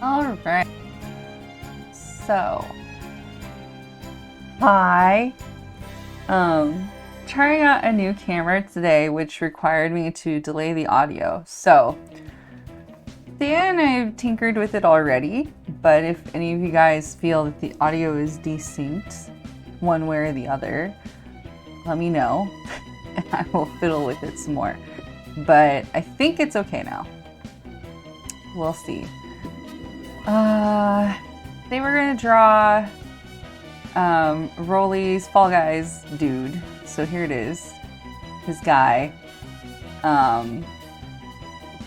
All right. So, I trying out a new camera today, which required me to delay the audio. So, Dan, I've tinkered with it already, but if any of you guys feel that the audio is distinct, one way or the other, let me know, and I will fiddle with it some more. But I think it's okay now. We'll see. They were gonna draw Rolly's Fall Guys dude. So here it is, his guy.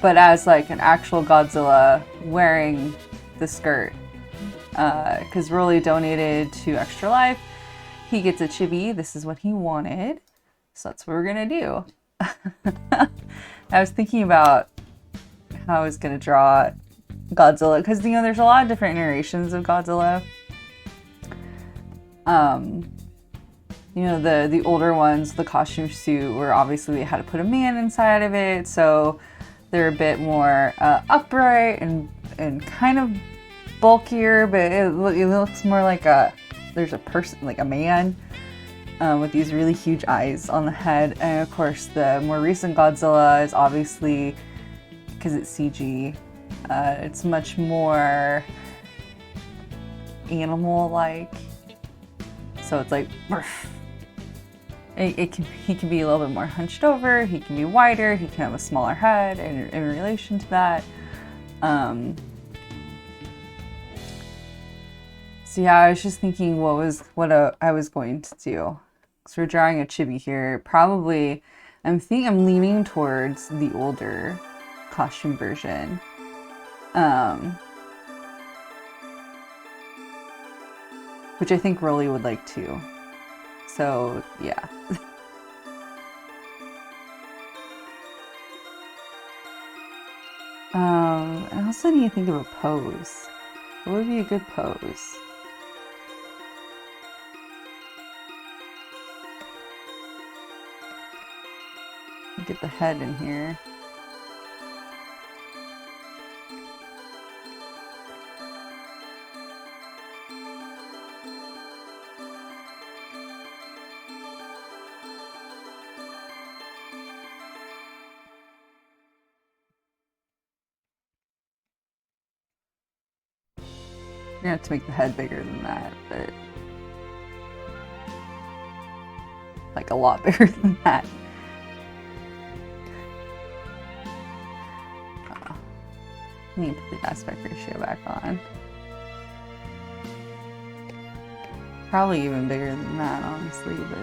But as like an actual Godzilla wearing the skirt. Because Rolly donated to Extra Life. He gets a chibi. This is what he wanted. So that's what we're gonna do. I was thinking about how I was gonna draw Godzilla, because there's a lot of different iterations of Godzilla. The older ones, the costume suit, where obviously they had to put a man inside of it, so they're a bit more upright and kind of bulkier, but it looks more like there's a person, like a man, with these really huge eyes on the head. And of course, the more recent Godzilla is obviously, because it's CG, it's much more animal-like. So it's like, he can be a little bit more hunched over, he can be wider, he can have a smaller head in relation to that. So yeah, I was just thinking what I was going to do. So we're drawing a chibi here. Probably, I'm leaning towards the older costume version. Which I think Rolly would like too. So yeah. I also need to think of a pose. What would be a good pose? Get the head in here. You're gonna have to make the head bigger than that, but like a lot bigger than that. I need to put the aspect ratio back on. Probably even bigger than that, honestly, but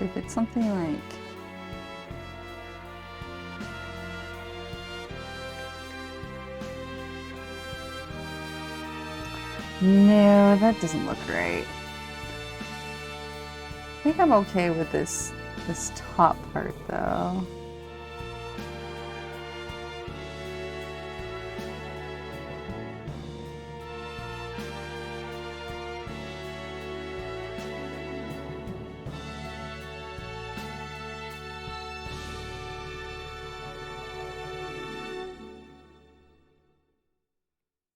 if it's something like no, that doesn't look right. I think I'm okay with this top part though.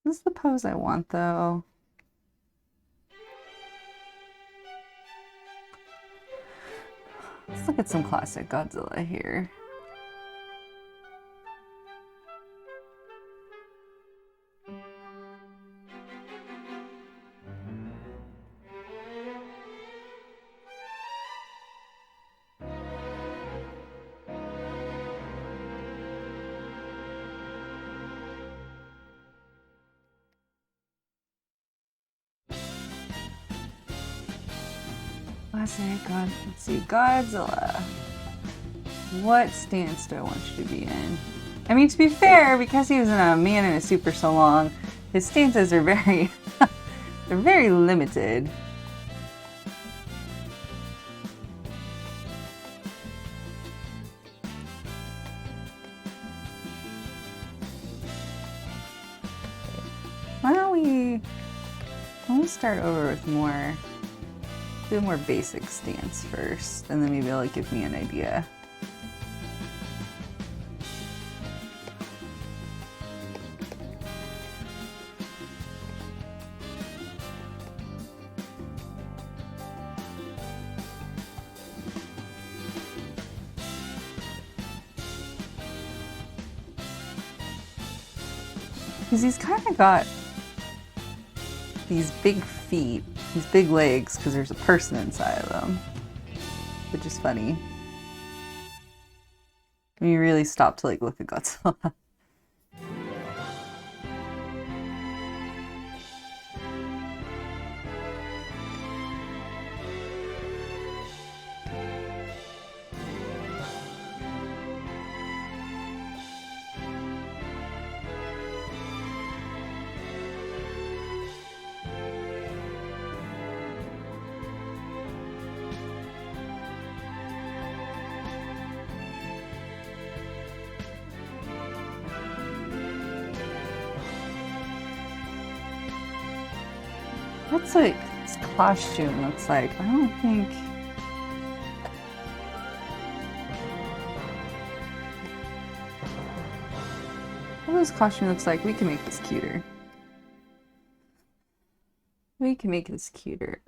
This is the pose I want, though. Let's look at some classic Godzilla here. Classic God. Let's see, Godzilla. What stance do I want you to be in? I mean, to be fair, because he was in a man in a suit for so long, his stances are very, they're very limited. Why don't we start over with do a more basic stance first, and then maybe it'll give me an idea. Because he's kind of got these big feet, these big legs, because there's a person inside of them, which is funny. When you really stop to like look at Godzilla. What's like his costume looks like? I don't think. What his costume looks like? We can make this cuter. We can make this cuter.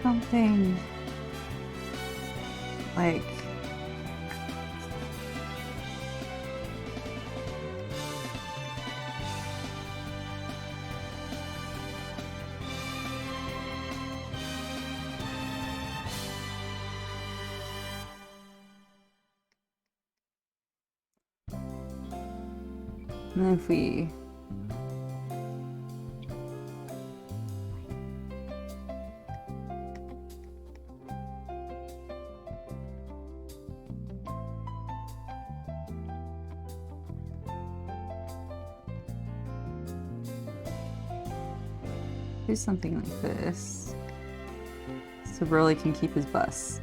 Something like and then if we do something like this, so Broly can keep his bus.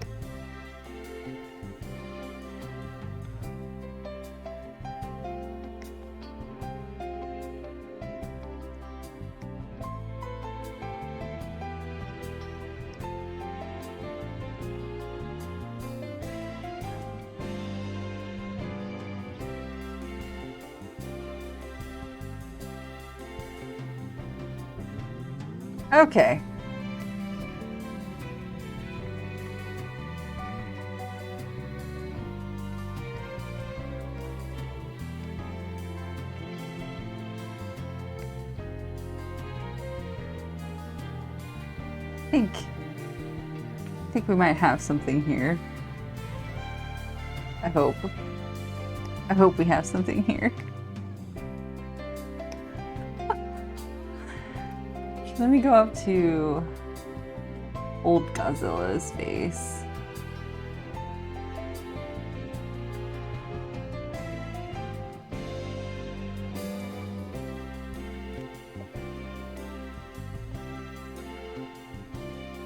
Okay. I think we might have something here. I hope. I hope we have something here. Let me go up to old Godzilla's face.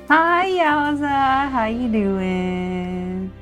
Hiya! Yowza, how you doing?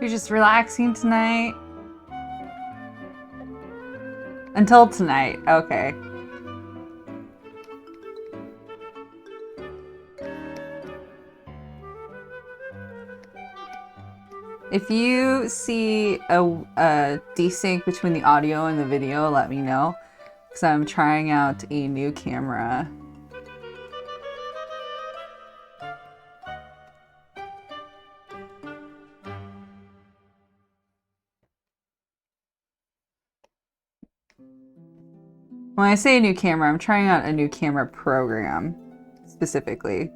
You're just relaxing tonight? Until tonight, okay. If you see a desync between the audio and the video, let me know, because I'm trying out a new camera. When I say a new camera, I'm trying out a new camera program, specifically.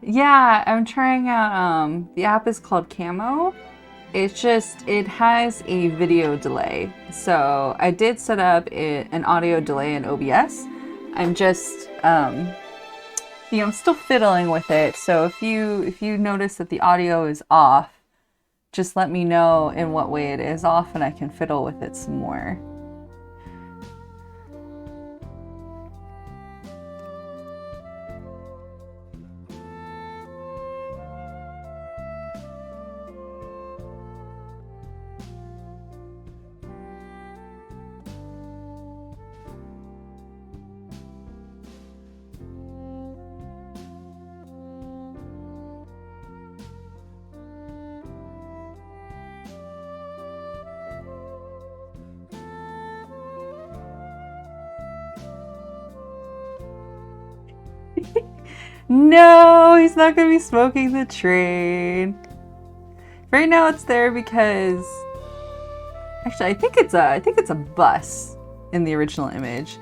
Yeah, I'm trying out, the app is called Camo. It has a video delay. So I did set up an audio delay in OBS. I'm just, I'm still fiddling with it. So if you notice that the audio is off, just let me know in what way it is off and I can fiddle with it some more. No, he's not gonna be smoking the train. Right now it's there because actually I think it's a bus in the original image.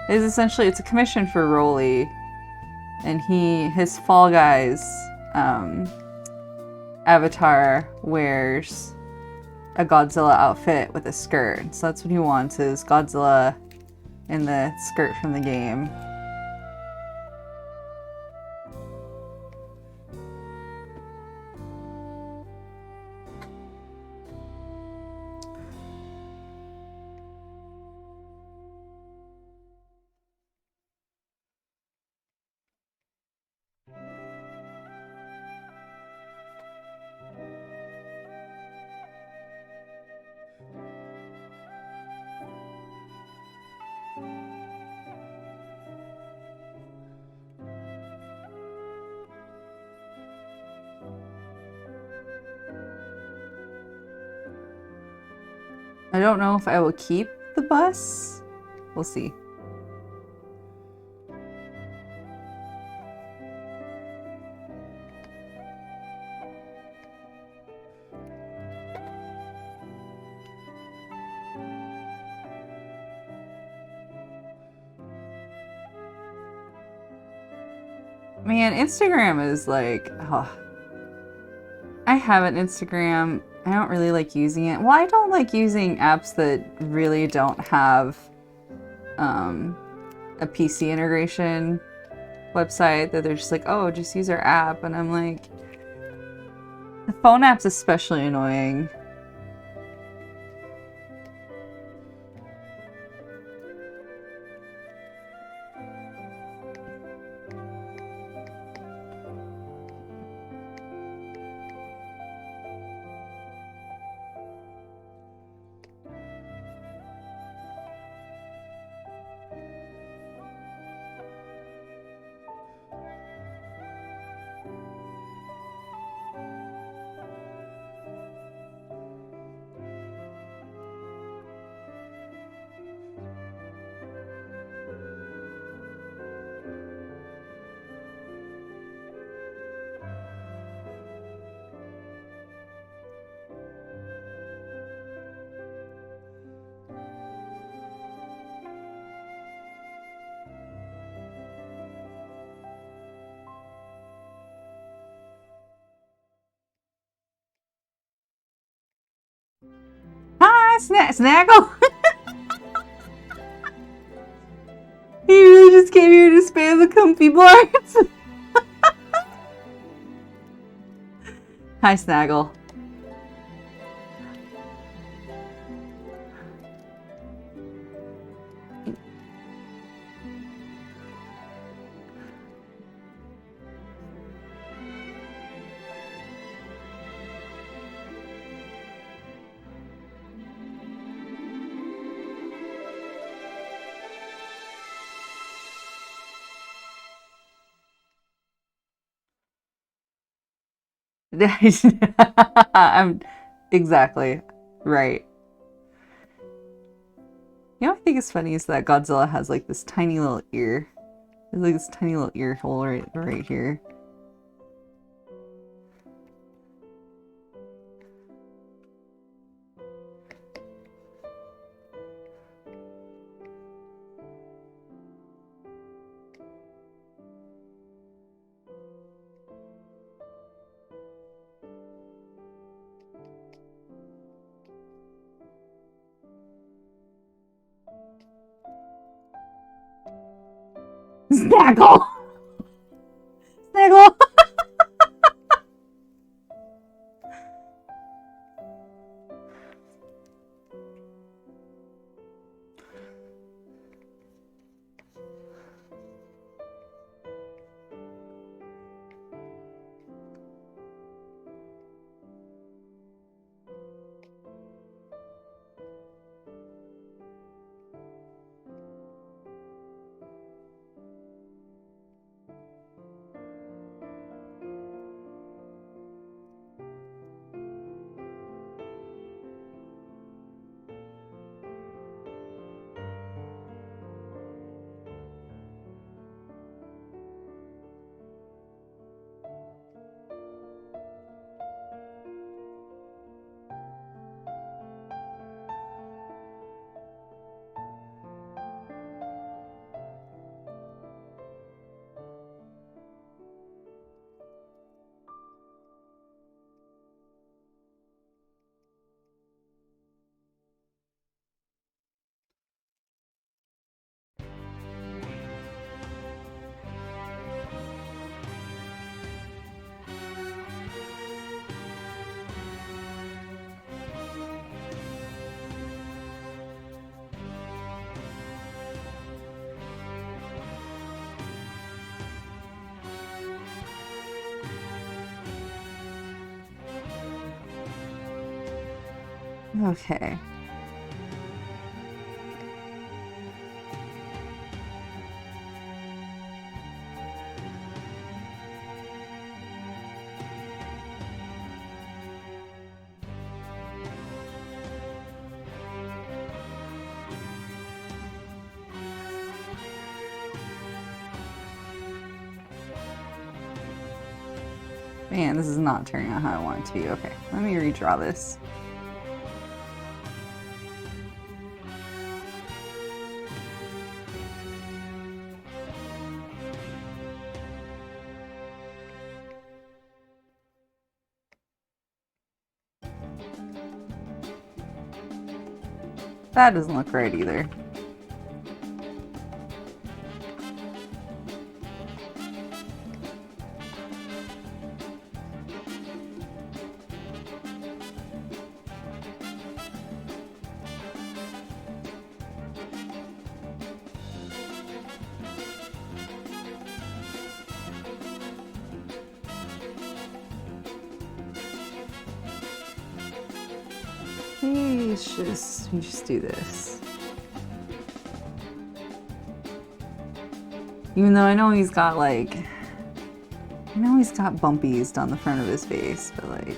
It's a commission for Rolly, and his Fall Guys avatar wears a Godzilla outfit with a skirt. So that's what he wants, is Godzilla in the skirt from the game. I don't know if I will keep the bus. We'll see. Man, Instagram is like, oh. I have an Instagram. I don't really like using it. Well, I don't like using apps that really don't have a PC integration website, that they're just like, oh, just use our app. And I'm like, the phone app's especially annoying. Snaggle? He really just came here to spam the comfy blinds. Hi, Snaggle. I'm exactly right. You know what I think is funny is that Godzilla has like this tiny little ear. There's like this tiny little ear hole right here. Snaggle! Snaggle! Okay. Man, this is not turning out how I want it to be. Okay, let me redraw this. That doesn't look right either. We just do this. Even though I know he's got like, I know he's got bumpies down the front of his face, but like,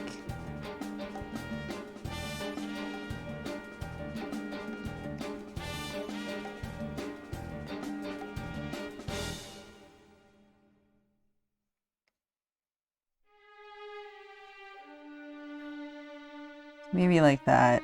maybe like that.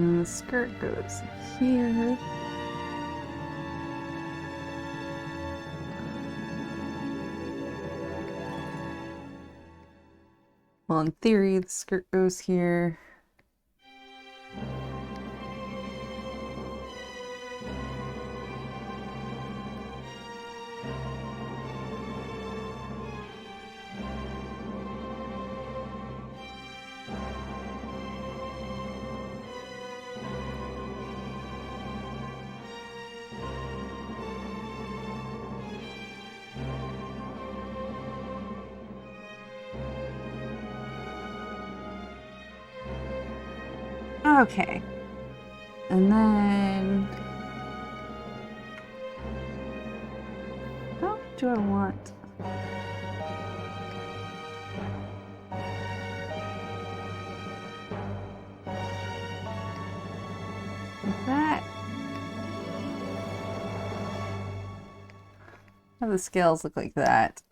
And the skirt goes here. Well, in theory, the skirt goes here. Okay. And then... how do I want... like that? How do the scales look like that?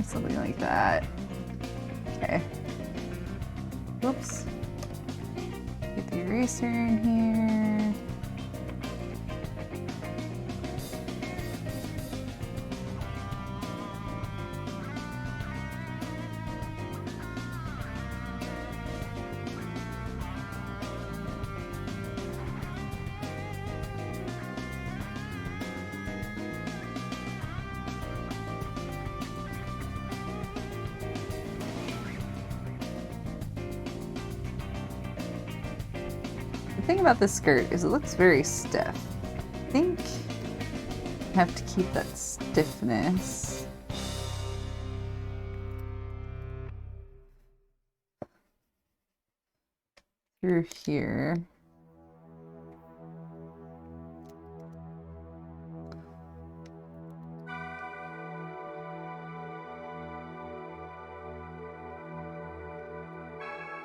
Something like that. Okay. Whoops. Get the eraser in here. The thing about this skirt is it looks very stiff. I think I have to keep that stiffness. Through here.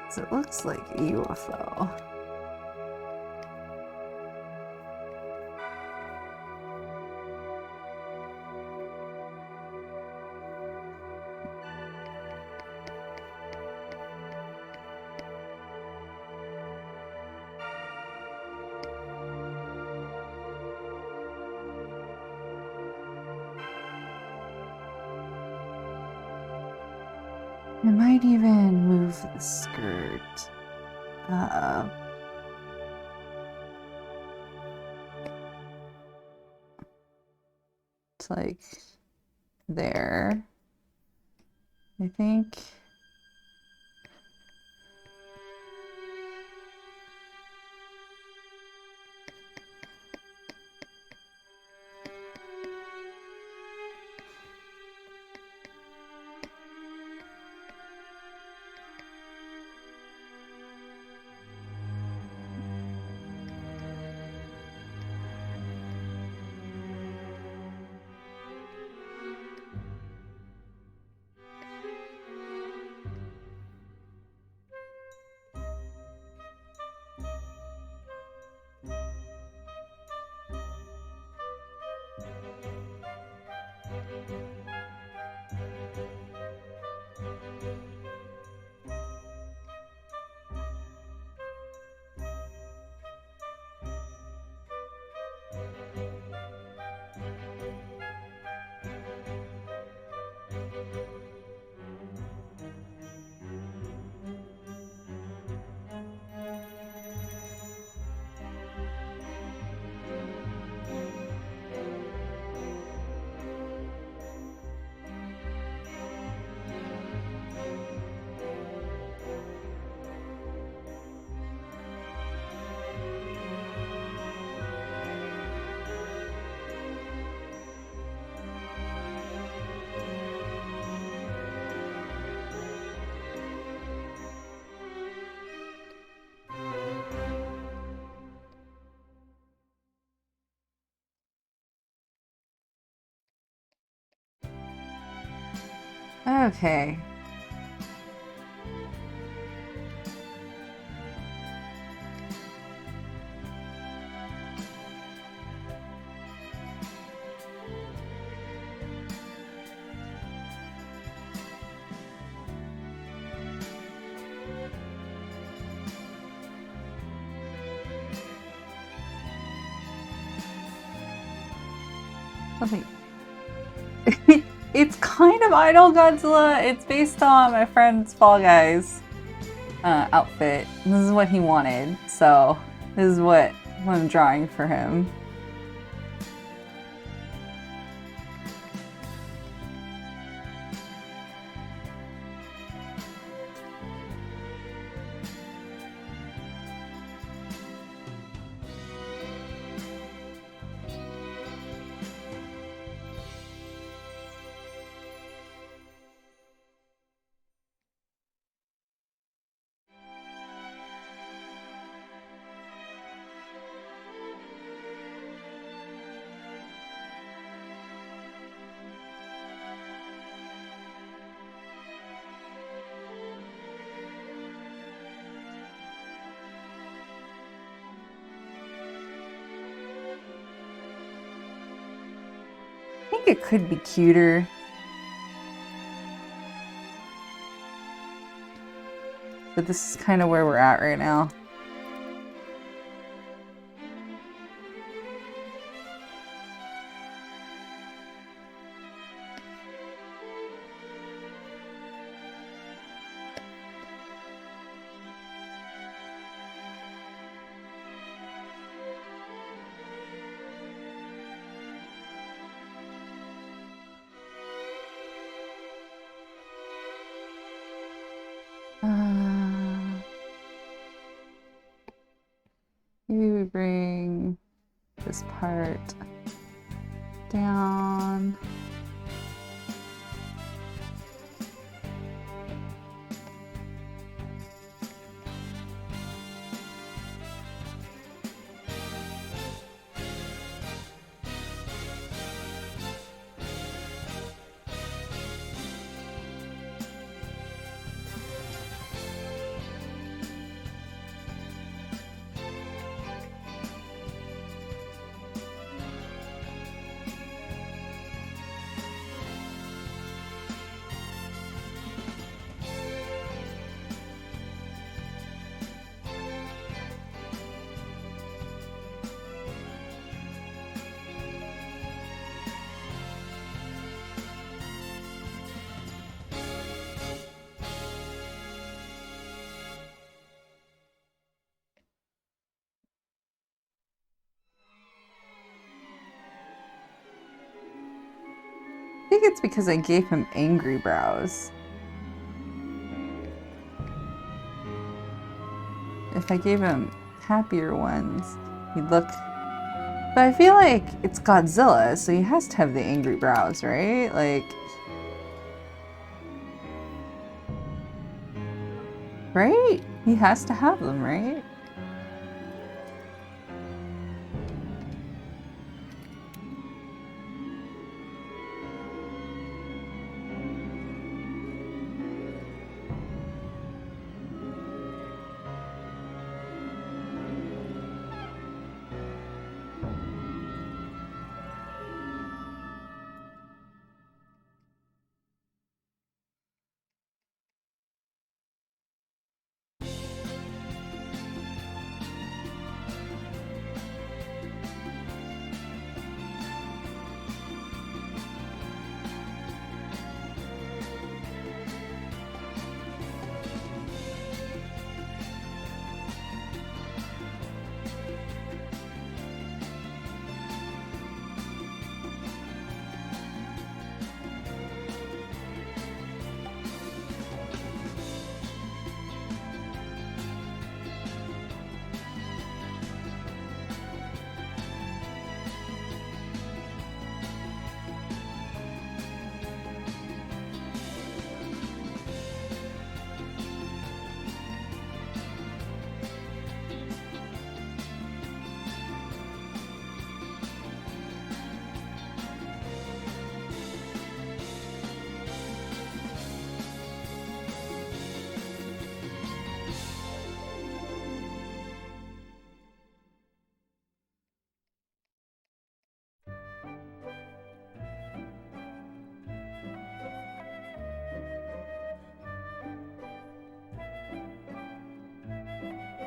So it looks like a UFO. I might even move the skirt up. It's like there, I think. Okay. Let me. It's kind of Idol Godzilla. It's based on my friend's Fall Guys outfit. This is what he wanted, so this is what I'm drawing for him. I think it could be cuter. But this is kind of where we're at right now. Maybe we bring this part down. I think it's because I gave him angry brows. If I gave him happier ones, he'd look. But I feel like it's Godzilla, so he has to have the angry brows, right? Like. Right? He has to have them, right?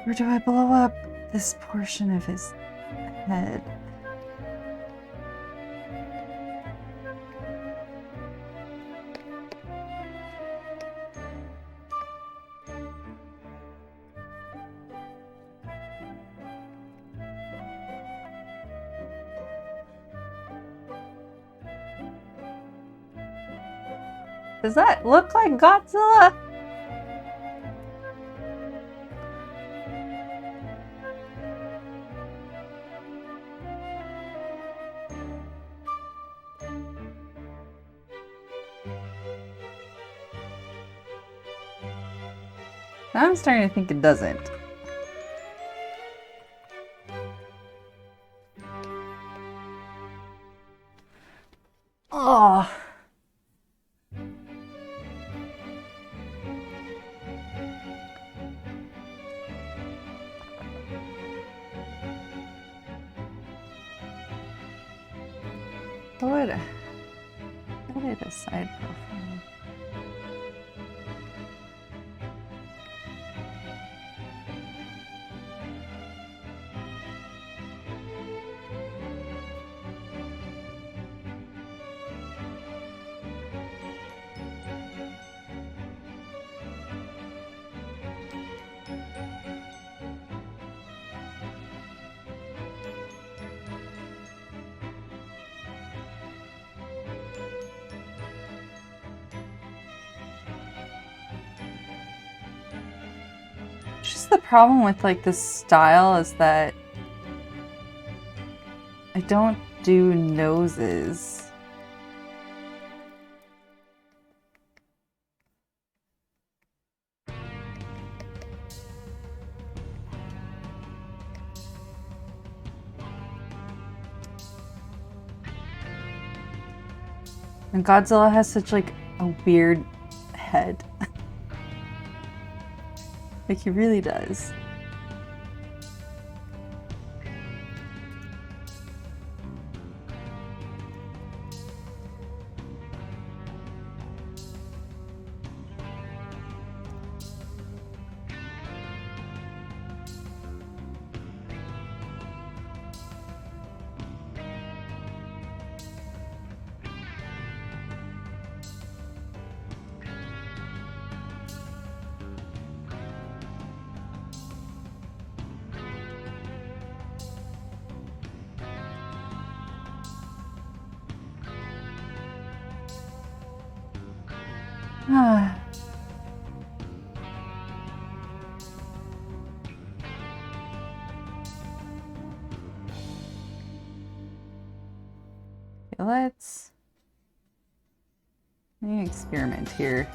Or do I blow up this portion of his head? Does that look like Godzilla? Now I'm starting to think it doesn't. Oh. What? Edit a side profile. Just the problem with like this style is that I don't do noses. And Godzilla has such like a weird head. Like he really does. Ah. Okay, let me experiment here.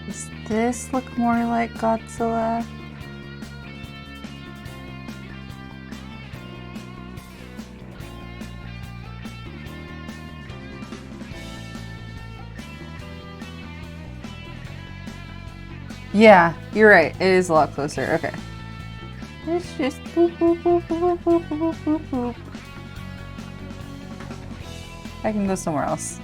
Does this look more like Godzilla? Yeah, you're right. It is a lot closer. Okay. It's just boop, boop, boop, boop, boop, boop, boop, boop. I can go somewhere else.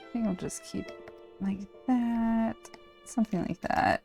I think I'll just keep like that. Something like that.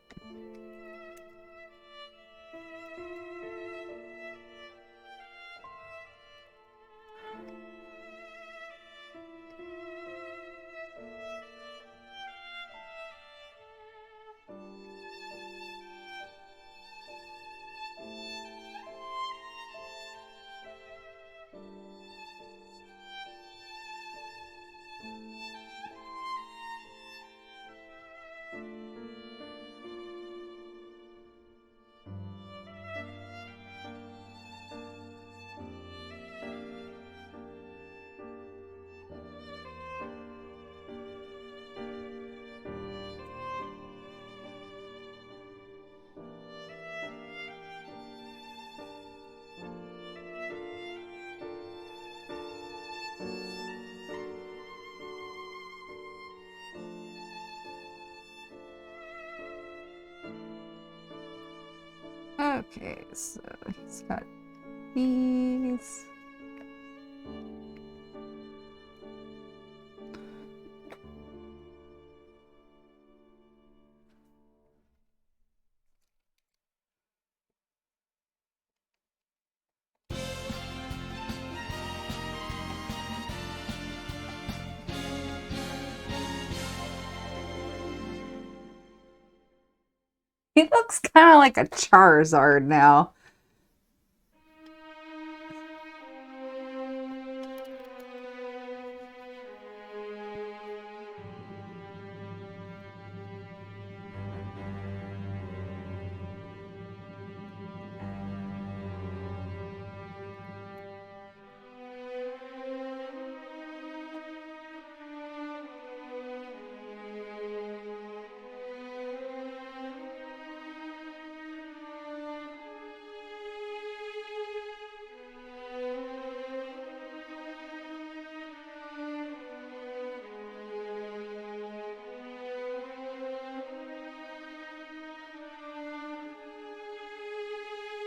Okay, so he's got these. He looks kind of like a Charizard now.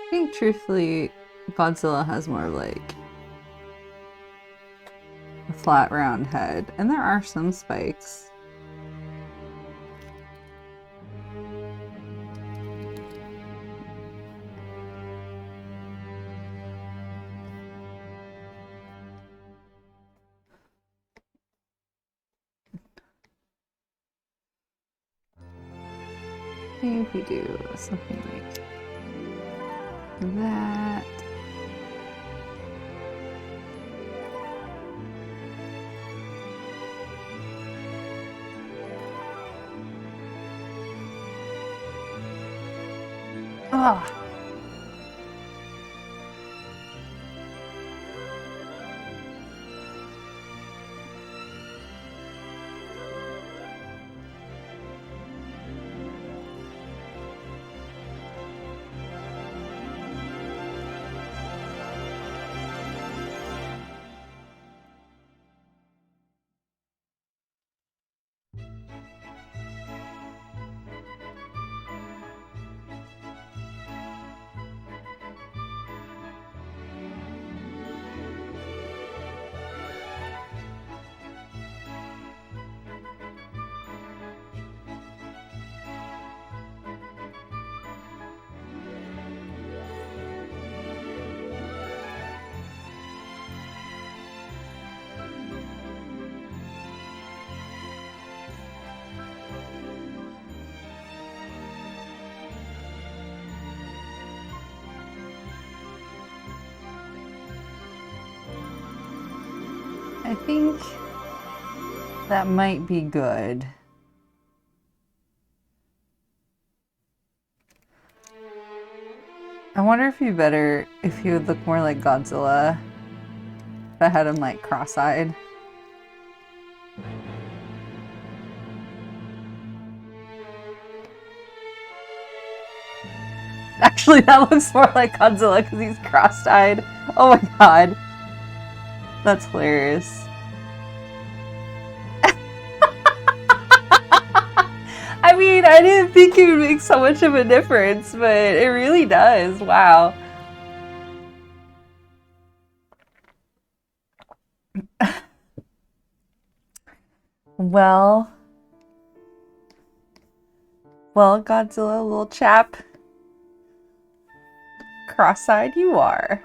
I think truthfully, Godzilla has more like a flat round head, and there are some spikes. Maybe if we do something like that. Ah. I think that might be good. I wonder if he would look more like Godzilla if I had him like cross-eyed. Actually, that looks more like Godzilla because he's cross-eyed. Oh my god. That's hilarious. I mean, I didn't think it would make so much of a difference, but it really does. Wow. Well, Godzilla, little chap. Cross-eyed you are.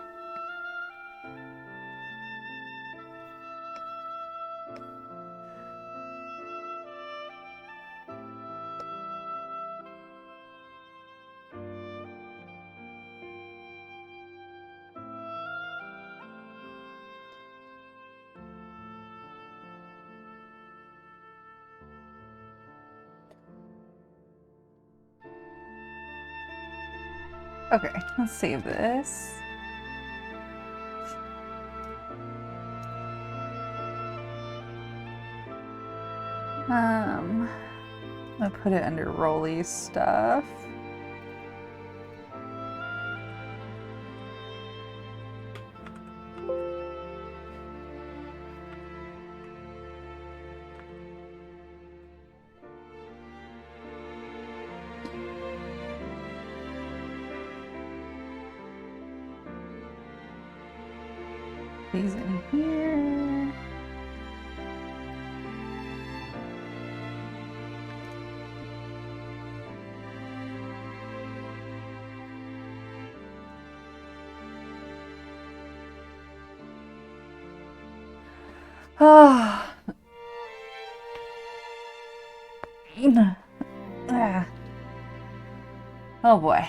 Okay, let's save this. I'll put it under Rolly stuff. These in here. Ah. Oh boy.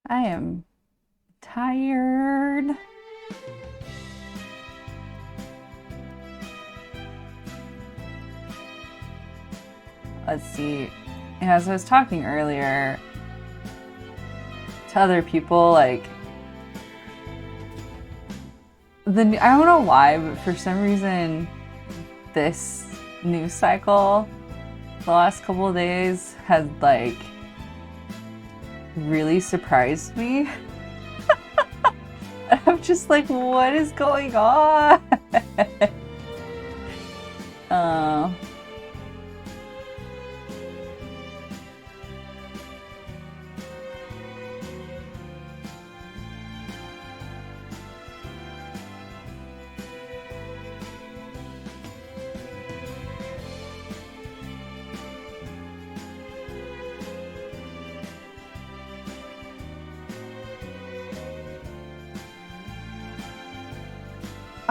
I am tired. Let's see. As I was talking earlier to other people, like, I don't know why, but for some reason, this news cycle the last couple of days has, like, really surprised me. I'm just like, what is going on?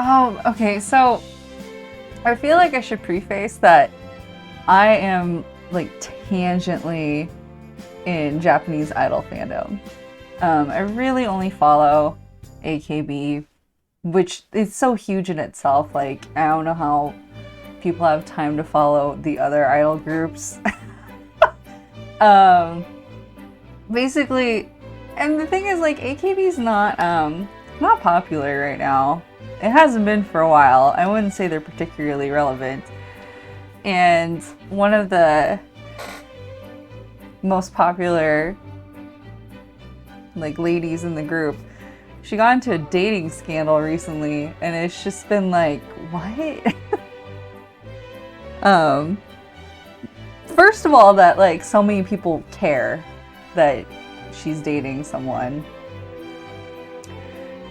Oh, okay, so I feel like I should preface that I am, like, tangentially in Japanese idol fandom. I really only follow AKB, which is so huge in itself. Like, I don't know how people have time to follow the other idol groups. Basically, and the thing is, like, AKB's not popular right now. It hasn't been for a while. I wouldn't say they're particularly relevant. And one of the most popular, like, ladies in the group, she got into a dating scandal recently, and it's just been like, what? First of all, that, like, so many people care that she's dating someone.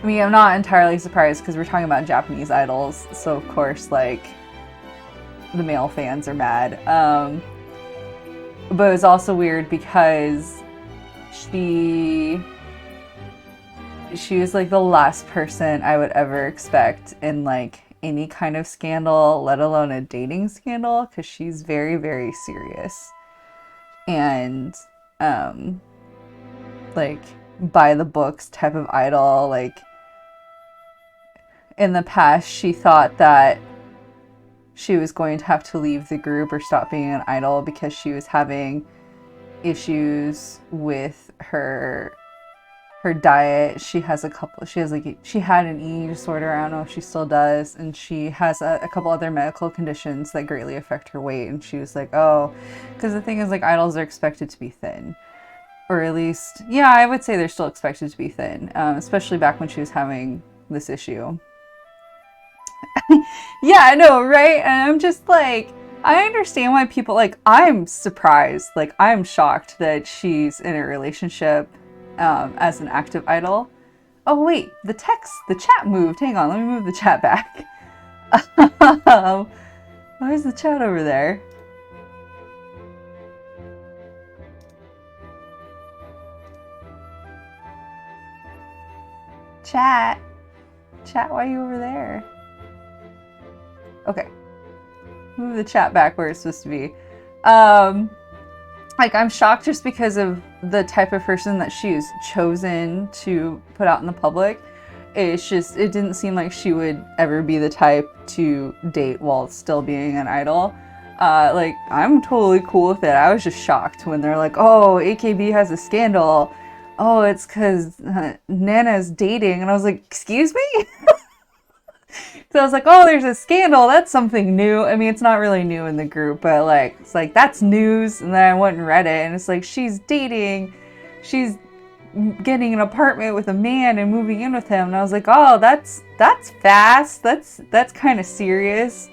I mean, I'm not entirely surprised because we're talking about Japanese idols, so of course, like, the male fans are mad. But it was also weird because she was, like, the last person I would ever expect in, like, any kind of scandal, let alone a dating scandal, because she's very, very serious. And, like, by the books type of idol. Like, in the past, she thought that she was going to have to leave the group or stop being an idol because she was having issues with her her diet. She has she had an eating disorder. I don't know if she still does. And she has a couple other medical conditions that greatly affect her weight. And she was like, oh, because the thing is, like, idols are expected to be thin. Or at least, yeah, I would say they're still expected to be thin, especially back when she was having this issue. Yeah, I know, right? And I'm just like, I understand why people, like, I'm surprised, like, I'm shocked that she's in a relationship as an active idol. Oh, wait, the chat moved. Hang on, let me move the chat back. Why is the chat over there? Chat, why are you over there? Okay, move the chat back where it's supposed to be. Like, I'm shocked just because of the type of person that she's chosen to put out in the public. It's just, it didn't seem like she would ever be the type to date while still being an idol. Like, I'm totally cool with it. I was just shocked when they're like, oh, AKB has a scandal. Oh, it's because Nana's dating. And I was like, excuse me? So I was like, oh, there's a scandal. That's something new. I mean, it's not really new in the group, but like, it's like, that's news. And then I went and read it, and it's like, she's dating. She's getting an apartment with a man and moving in with him. And I was like, oh, that's fast. That's kind of serious.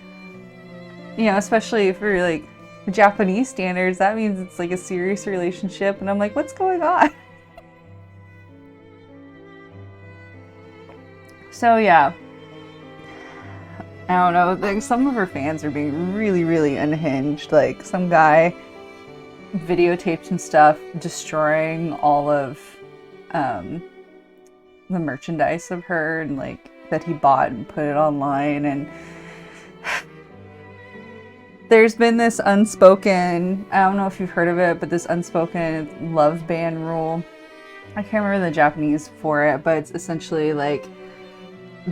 You know, especially for like Japanese standards, that means it's like a serious relationship. And I'm like, what's going on? So yeah. I don't know, like, some of her fans are being really, really unhinged. Like, some guy videotaped and stuff destroying all of the merchandise of her, and like that he bought and put it online. And there's been this unspoken, I don't know if you've heard of it, but this unspoken love ban rule. I can't remember the Japanese for it, but it's essentially like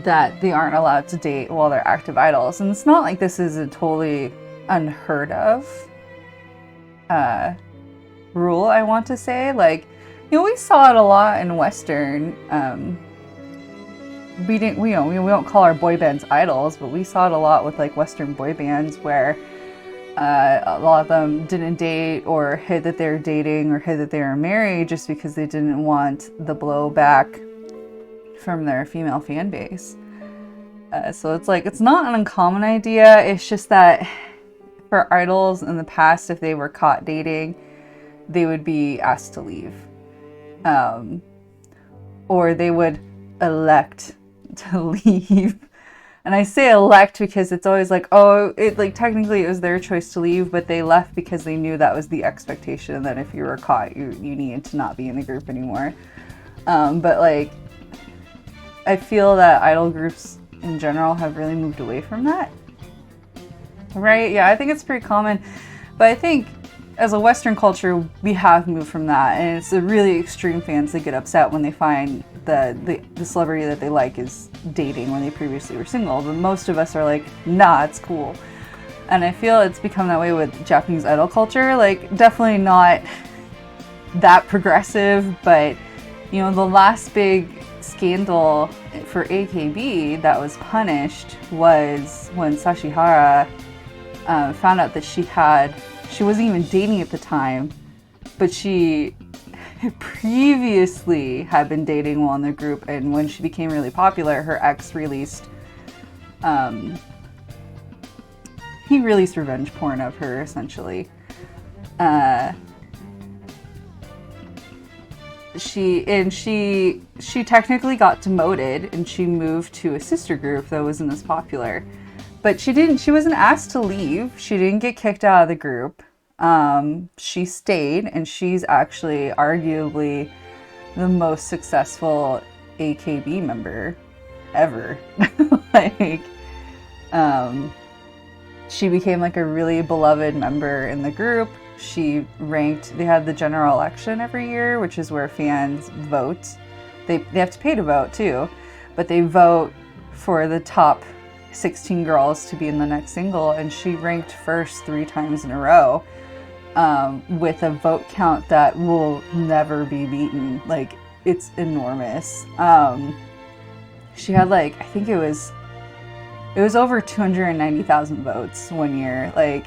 that they aren't allowed to date while they're active idols. And it's not like this is a totally unheard of rule, I want to say. Like, you know, we saw it a lot in Western. We don't call our boy bands idols, but we saw it a lot with like Western boy bands where a lot of them didn't date or hid that they were dating or hid that they were married just because they didn't want the blowback from their female fan base. So it's like, it's not an uncommon idea. It's just that for idols in the past, if they were caught dating, they would be asked to leave. Or they would elect to leave. And I say elect because it's always like, oh, it like technically it was their choice to leave, but they left because they knew that was the expectation, that if you were caught, you needed to not be in the group anymore. But like, I feel that idol groups in general have really moved away from that. Right? Yeah, I think it's pretty common. But I think as a Western culture, we have moved from that. And it's the really extreme fans that get upset when they find the celebrity that they like is dating when they previously were single. But most of us are like, nah, it's cool. And I feel it's become that way with Japanese idol culture. Like, definitely not that progressive, but, you know, the last big scandal for AKB that was punished was when Sashihara found out that she wasn't even dating at the time, but she previously had been dating while in the group, and when she became really popular, her ex released he released revenge porn of her, essentially. She technically got demoted, and she moved to a sister group that wasn't as popular. But she wasn't asked to leave. She didn't get kicked out of the group. She stayed, and she's actually arguably the most successful AKB member ever. Like, she became like a really beloved member in the group. She ranked, they had the general election every year, which is where fans vote. They have to pay to vote too, but they vote for the top 16 girls to be in the next single, and she ranked first 3 times in a row, with a vote count that will never be beaten. Like, it's enormous. She had like, I think it was over 290,000 votes one year. Like,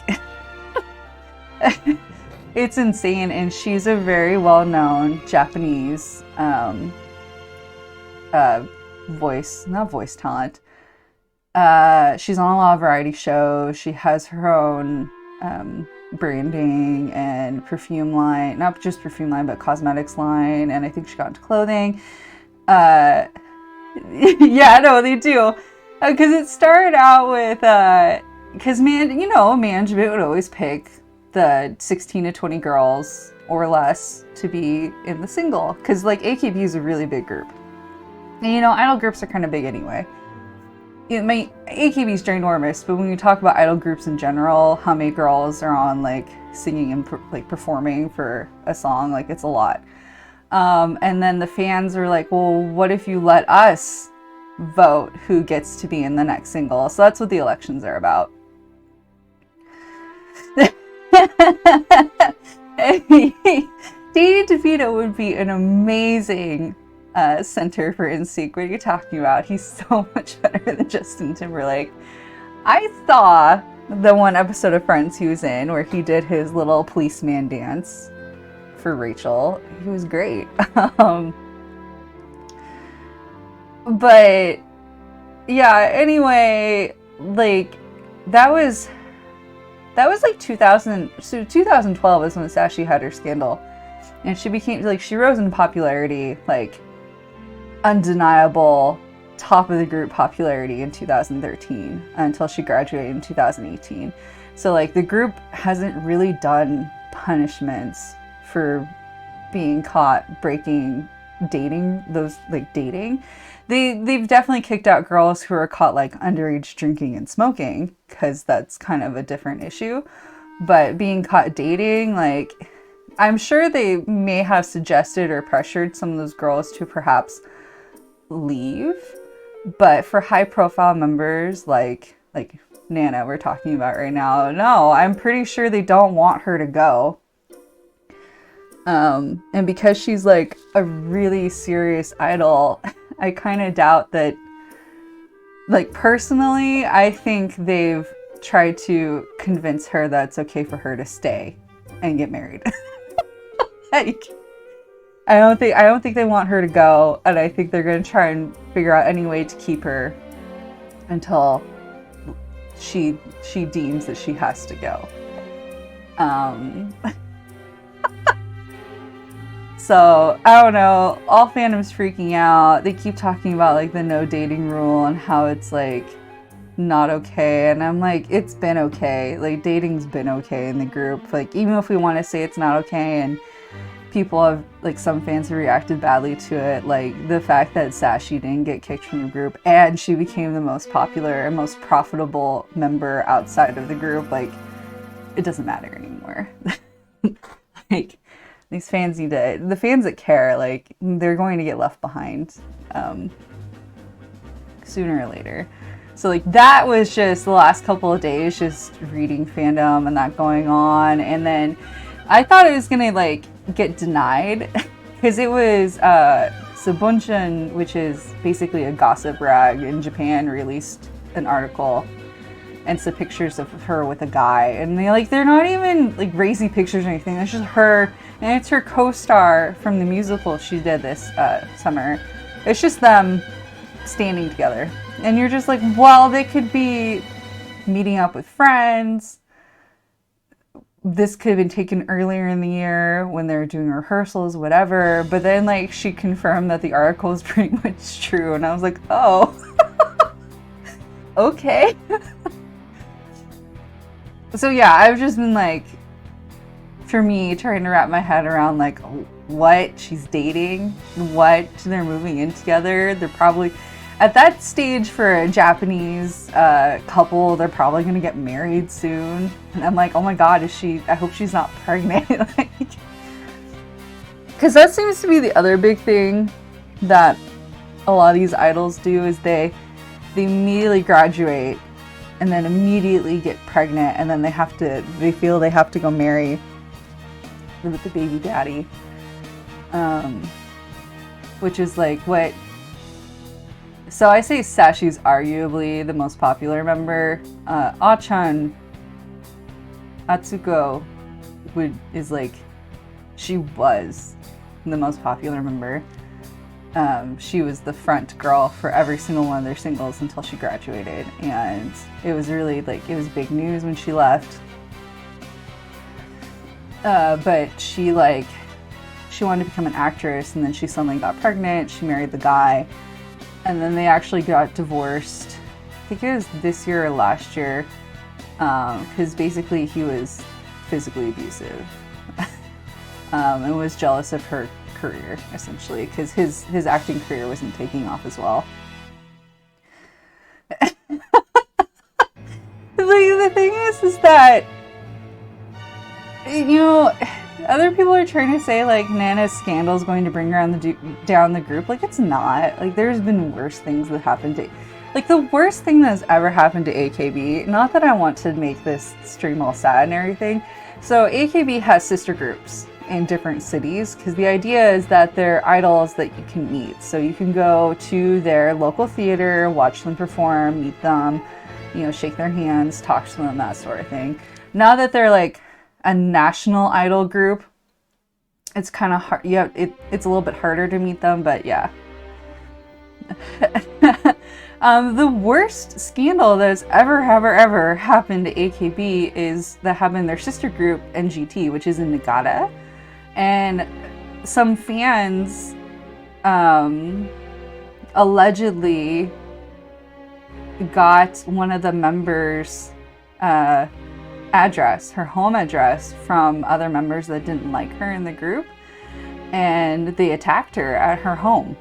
it's insane. And she's a very well-known Japanese voice talent. She's on a lot of variety shows. She has her own branding and perfume line, not just perfume line, but cosmetics line. And I think she got into clothing. Yeah, no, they do. Because it started out with, because management would always pick the 16 to 20 girls or less to be in the single. Because, like, AKB is a really big group. And, idol groups are kind of big anyway. AKB is ginormous, but when you talk about idol groups in general, how many girls are on, like, singing and, performing for a song, like, it's a lot. And then the fans are like, well, what if you let us vote who gets to be in the next single? So that's what the elections are about. Danny DeVito would be an amazing center for NSYNC. What are you talking about? He's so much better than Justin Timberlake. I saw the one episode of Friends he was in where he did his little policeman dance for Rachel. He was great. But yeah, anyway, like that was like 2000. So 2012 is when Sashi had her scandal, and she became like, she rose in popularity, like undeniable top of the group popularity in 2013 until she graduated in 2018. So like the group hasn't really done punishments for being caught breaking dating. They've definitely kicked out girls who are caught like underage drinking and smoking, because that's kind of a different issue. But being caught dating, like, I'm sure they may have suggested or pressured some of those girls to perhaps leave. But for high profile members like Nana we're talking about right now, no, I'm pretty sure they don't want her to go. And because she's like a really serious idol, I kind of doubt that, like, personally, I think they've tried to convince her that it's okay for her to stay and get married. Like, I don't think they want her to go, and I think they're going to try and figure out any way to keep her until she deems that she has to go. So, I don't know, all fandom's freaking out. They keep talking about, like, the no dating rule and how it's, like, not okay. And I'm like, it's been okay. Like, dating's been okay in the group. Like, even if we want to say it's not okay and people have, like, some fans have reacted badly to it, like, the fact that Sashi didn't get kicked from the group and she became the most popular and most profitable member outside of the group, like, it doesn't matter anymore. Like, these fans need to, the fans that care, like, they're going to get left behind sooner or later. So, like, that was just the last couple of days, just reading fandom and that going on. And then I thought it was going to, like, get denied because it was Subunshin, which is basically a gossip rag in Japan, released an article and some pictures of her with a guy, and they're not even like racy pictures or anything. It's just her, and it's her co-star from the musical she did this summer. It's just them standing together, and you're just like, well, they could be meeting up with friends. This could have been taken earlier in the year when they were doing rehearsals, whatever. But then, like, she confirmed that the article is pretty much true, and I was like, oh, okay. So yeah, I've just been like, for me, trying to wrap my head around, like, what? She's dating? What? They're moving in together? They're probably, at that stage for a Japanese couple, they're probably going to get married soon. And I'm like, oh my god, I hope she's not pregnant. Because that seems to be the other big thing that a lot of these idols do, is they immediately graduate and then immediately get pregnant, and then they feel they have to go marry with the baby daddy. which is like what. So I say Sashi's arguably the most popular member. Achan Atsuko is like, she was the most popular member. She was the front girl for every single one of their singles until she graduated, and it was really like, it was big news when she left. But she wanted to become an actress, and then she suddenly got pregnant. She married the guy, and then they actually got divorced. I think it was this year or last year, because basically he was physically abusive and was jealous of her career, essentially, because his acting career wasn't taking off as well. Like, the thing is that, you know, other people are trying to say like Nana's scandal is going to bring her down the group. Like, it's not. Like, there's been worse things that happened to, like, the worst thing that's ever happened to AKB. Not that I want to make this stream all sad and everything. So AKB has sister groups in different cities, because the idea is that they're idols that you can meet. So you can go to their local theater, watch them perform, meet them, you know, shake their hands, talk to them, that sort of thing. Now that they're like a national idol group, it's kind of hard. Yeah, it's a little bit harder to meet them, but yeah. The worst scandal that's ever happened to AKB is that happened in their sister group NGT, which is in Nagata. And some fans allegedly got one of the members' address, her home address, from other members that didn't like her in the group, and they attacked her at her home.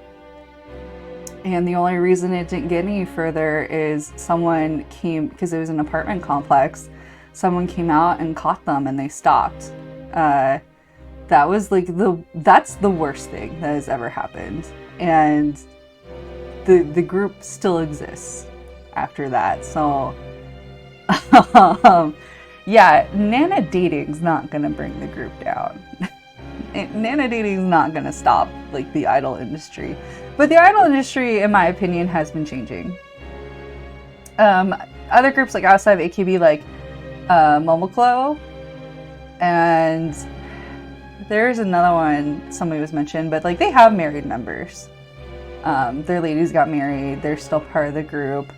And the only reason it didn't get any further is someone came, because it was an apartment complex, someone came out and caught them and they stopped. That was like that's the worst thing that has ever happened. And the group still exists after that. So yeah, Nana dating's not gonna bring the group down. Nana dating's not gonna stop like the idol industry. But the idol industry, in my opinion, has been changing. Other groups like outside of AKB, like Momoclo, and there's another one somebody was mentioned, but like they have married members. Their ladies got married. They're still part of the group.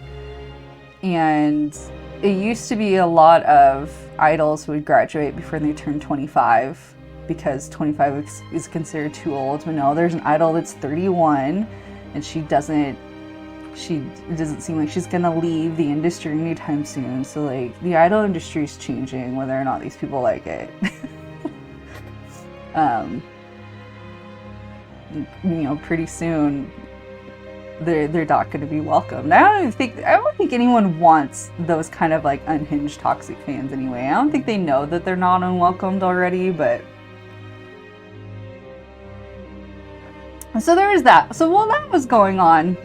And it used to be a lot of idols would graduate before they turned 25, because 25 is considered too old. But no, there's an idol that's 31, and it doesn't seem like she's gonna leave the industry anytime soon. So like the idol industry is changing, whether or not these people like it. You know, pretty soon they're not going to be welcomed. I don't think anyone wants those kind of like unhinged toxic fans anyway. I don't think they know that they're not unwelcomed already, but so there was that. So while that was going on,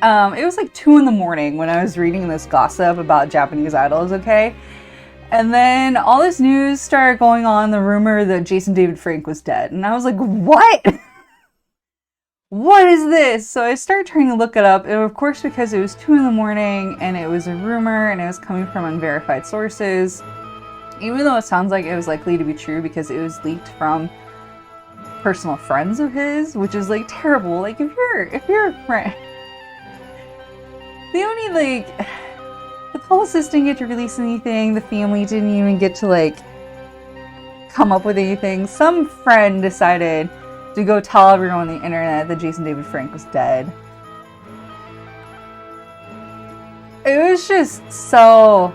it was like 2 a.m. when I was reading this gossip about Japanese idols, okay? And then all this news started going on, the rumor that Jason David Frank was dead. And I was like, what? What is this? So I started trying to look it up. And of course, because it was 2 a.m. and it was a rumor and it was coming from unverified sources, even though it sounds like it was likely to be true because it was leaked from personal friends of his, which is like terrible. Like if you're a friend, the only like, the publicist didn't get to release anything. The family didn't even get to like come up with anything. Some friend decided to go tell everyone on the internet that Jason David Frank was dead. It was just so...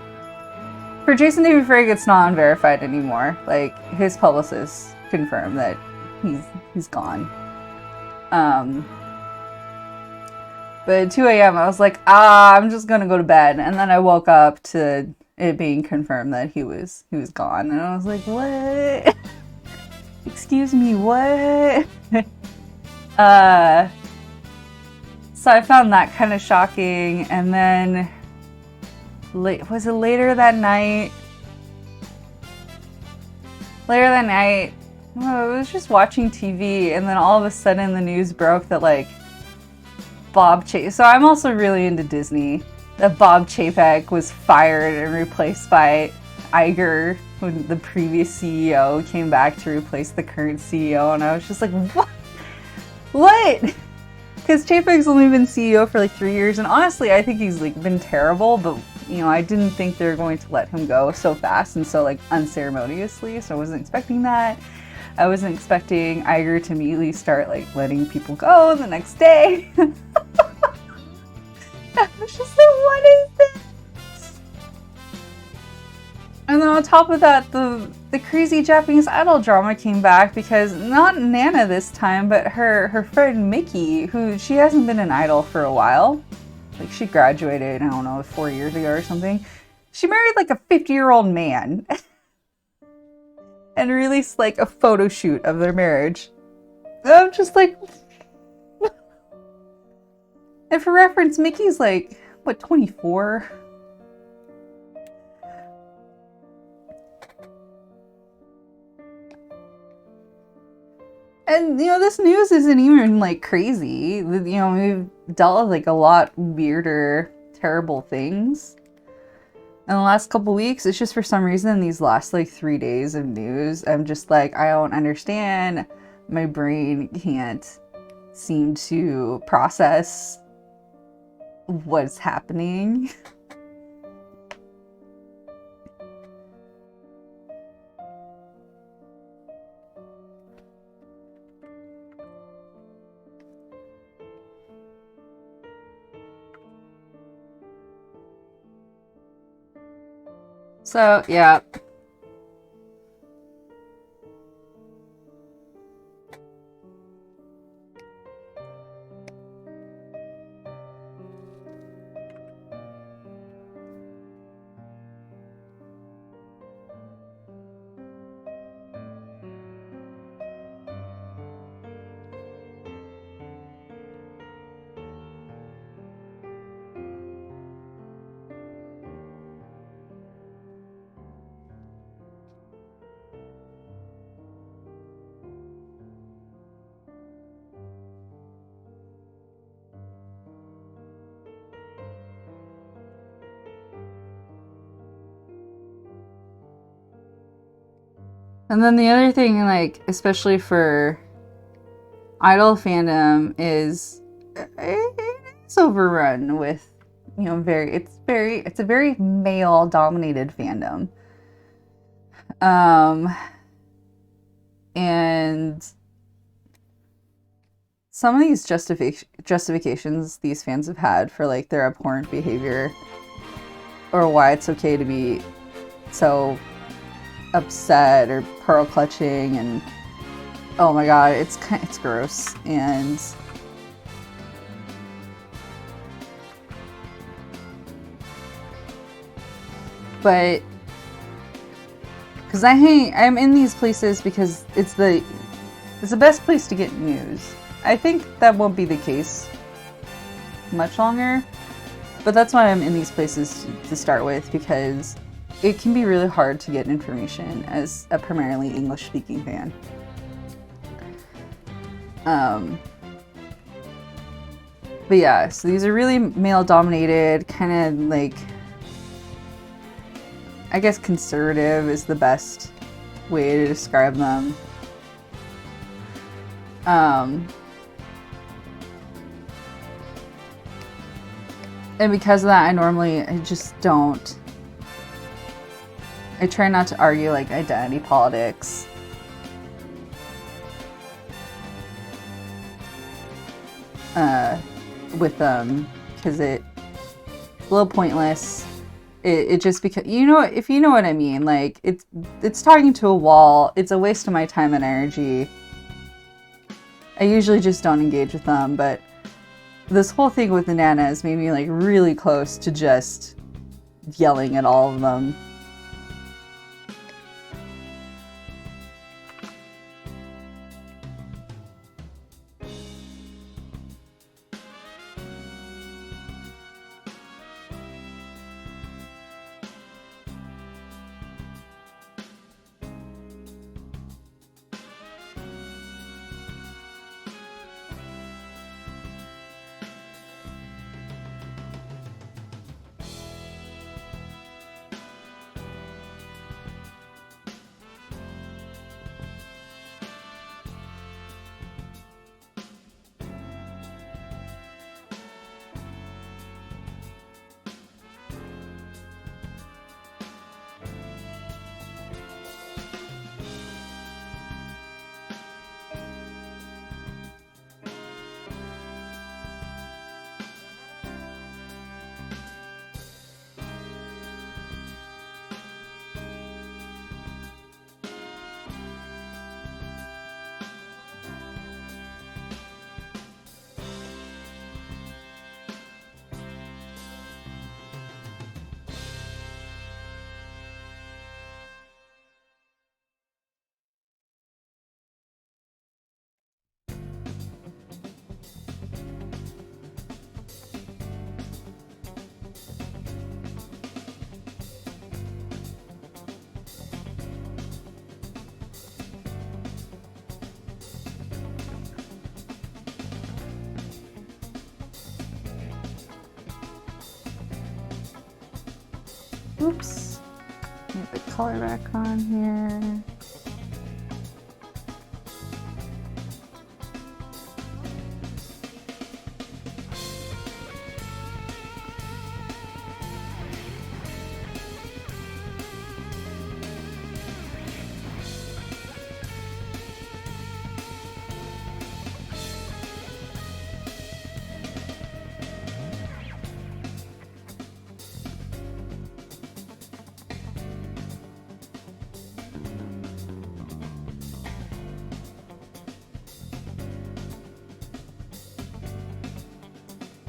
For Jason David Frank, it's not unverified anymore. Like, his publicist confirmed that he's gone. But at 2 a.m. I was like, I'm just gonna go to bed. And then I woke up to it being confirmed that he was gone. And I was like, what? Excuse me, what? So I found that kind of shocking. And then, was it later that night? Later that night, I was just watching TV, and then all of a sudden the news broke that like Bob Chapek. So I'm also really into Disney. That Bob Chapek was fired and replaced by Iger when the previous CEO came back to replace the current CEO, and I was just like, what? What? Because Chapek's only been CEO for like 3 years, and honestly, I think he's like been terrible. But you know, I didn't think they were going to let him go so fast and so like unceremoniously. So I wasn't expecting that. I wasn't expecting Iger to immediately start like letting people go the next day. I was just like, what is this? And then on top of that, the crazy Japanese Idol drama came back because not Nana this time, but her friend Mickey, who she hasn't been an idol for a while. Like she graduated, I don't know, 4 years ago or something. She married like a 50-year-old man and released like a photo shoot of their marriage. And I'm just like, and for reference, Mickey's like, what, 24? And, you know, this news isn't even, like, crazy. You know, we've dealt with, like, a lot weirder, terrible things in the last couple weeks. It's just for some reason, these last, like, 3 days of news, I'm just like, I don't understand. My brain can't seem to process what's happening. So, yeah. And then the other thing, like, especially for Idol fandom, is it's overrun with, you know, it's a very male dominated fandom. And some of these justifications these fans have had for like their abhorrent behavior, or why it's okay to be so upset or pearl clutching, and oh my god, it's gross. And but because I'm in these places because it's the best place to get news. I think that won't be the case much longer, but that's why I'm in these places to start with, because it can be really hard to get information as a primarily English-speaking fan. But yeah, so these are really male-dominated, kind of like, I guess conservative is the best way to describe them. And because of that, I just don't. I try not to argue like identity politics. With them, because it's a little pointless. It just because, you know, if you know what I mean, like it's talking to a wall. It's a waste of my time and energy. I usually just don't engage with them, but this whole thing with the Nanas made me like really close to just yelling at all of them. Oops. Get the color back on here.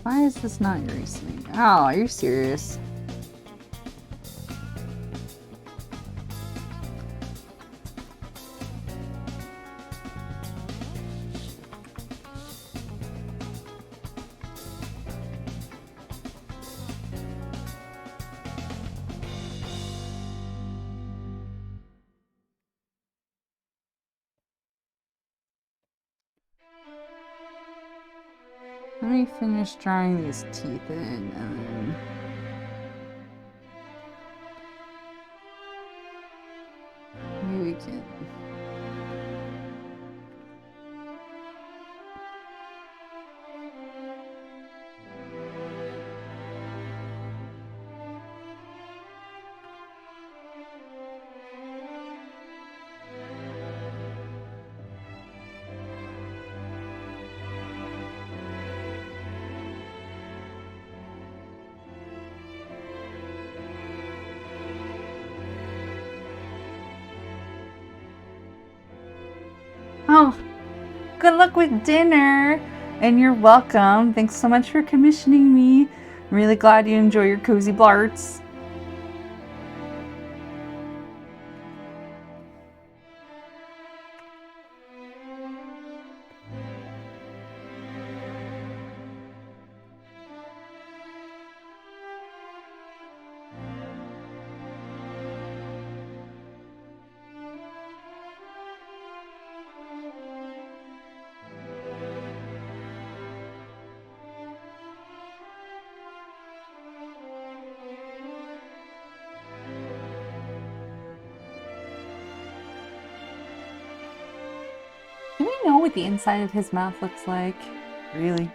Why is this not erasing? Oh, are you serious? Let me finish drawing these teeth in and then... maybe we can... Oh, good luck with dinner, and you're welcome. Thanks so much for commissioning me. I'm really glad you enjoy your cozy blarts. Do we know what the inside of his mouth looks like? Really?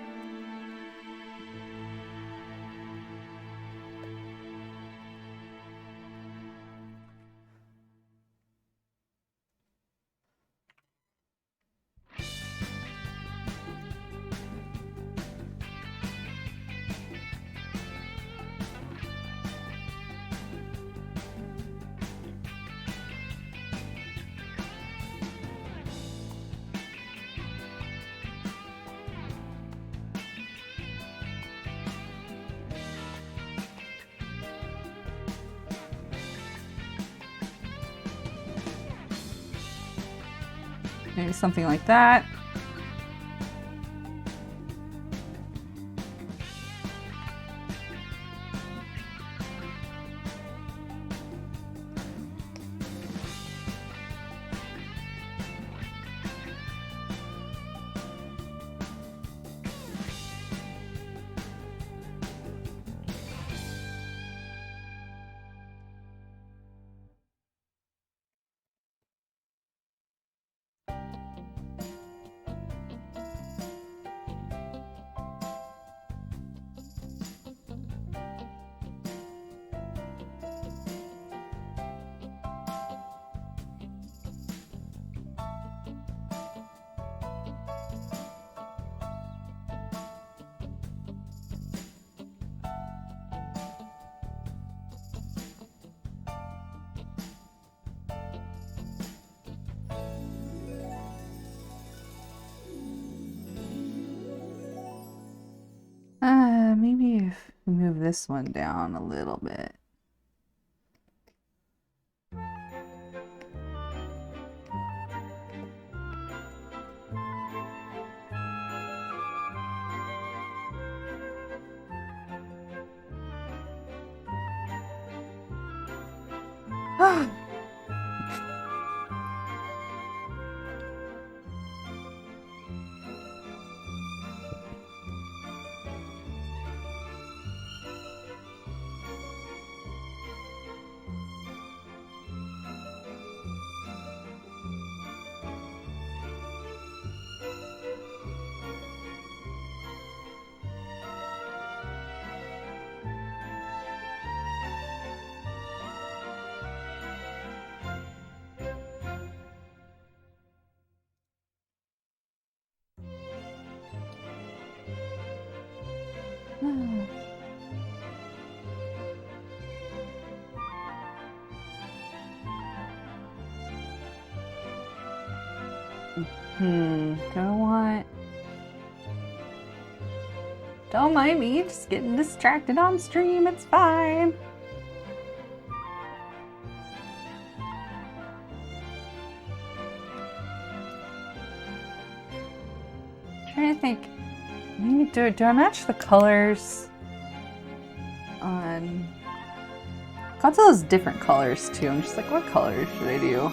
Maybe something like that. Maybe if we move this one down a little bit. Gonna want. Don't mind me, just getting distracted on stream, it's fine. Trying to think, maybe do I match the colors on Godzilla's different colors too? I'm just like, what colors should I do?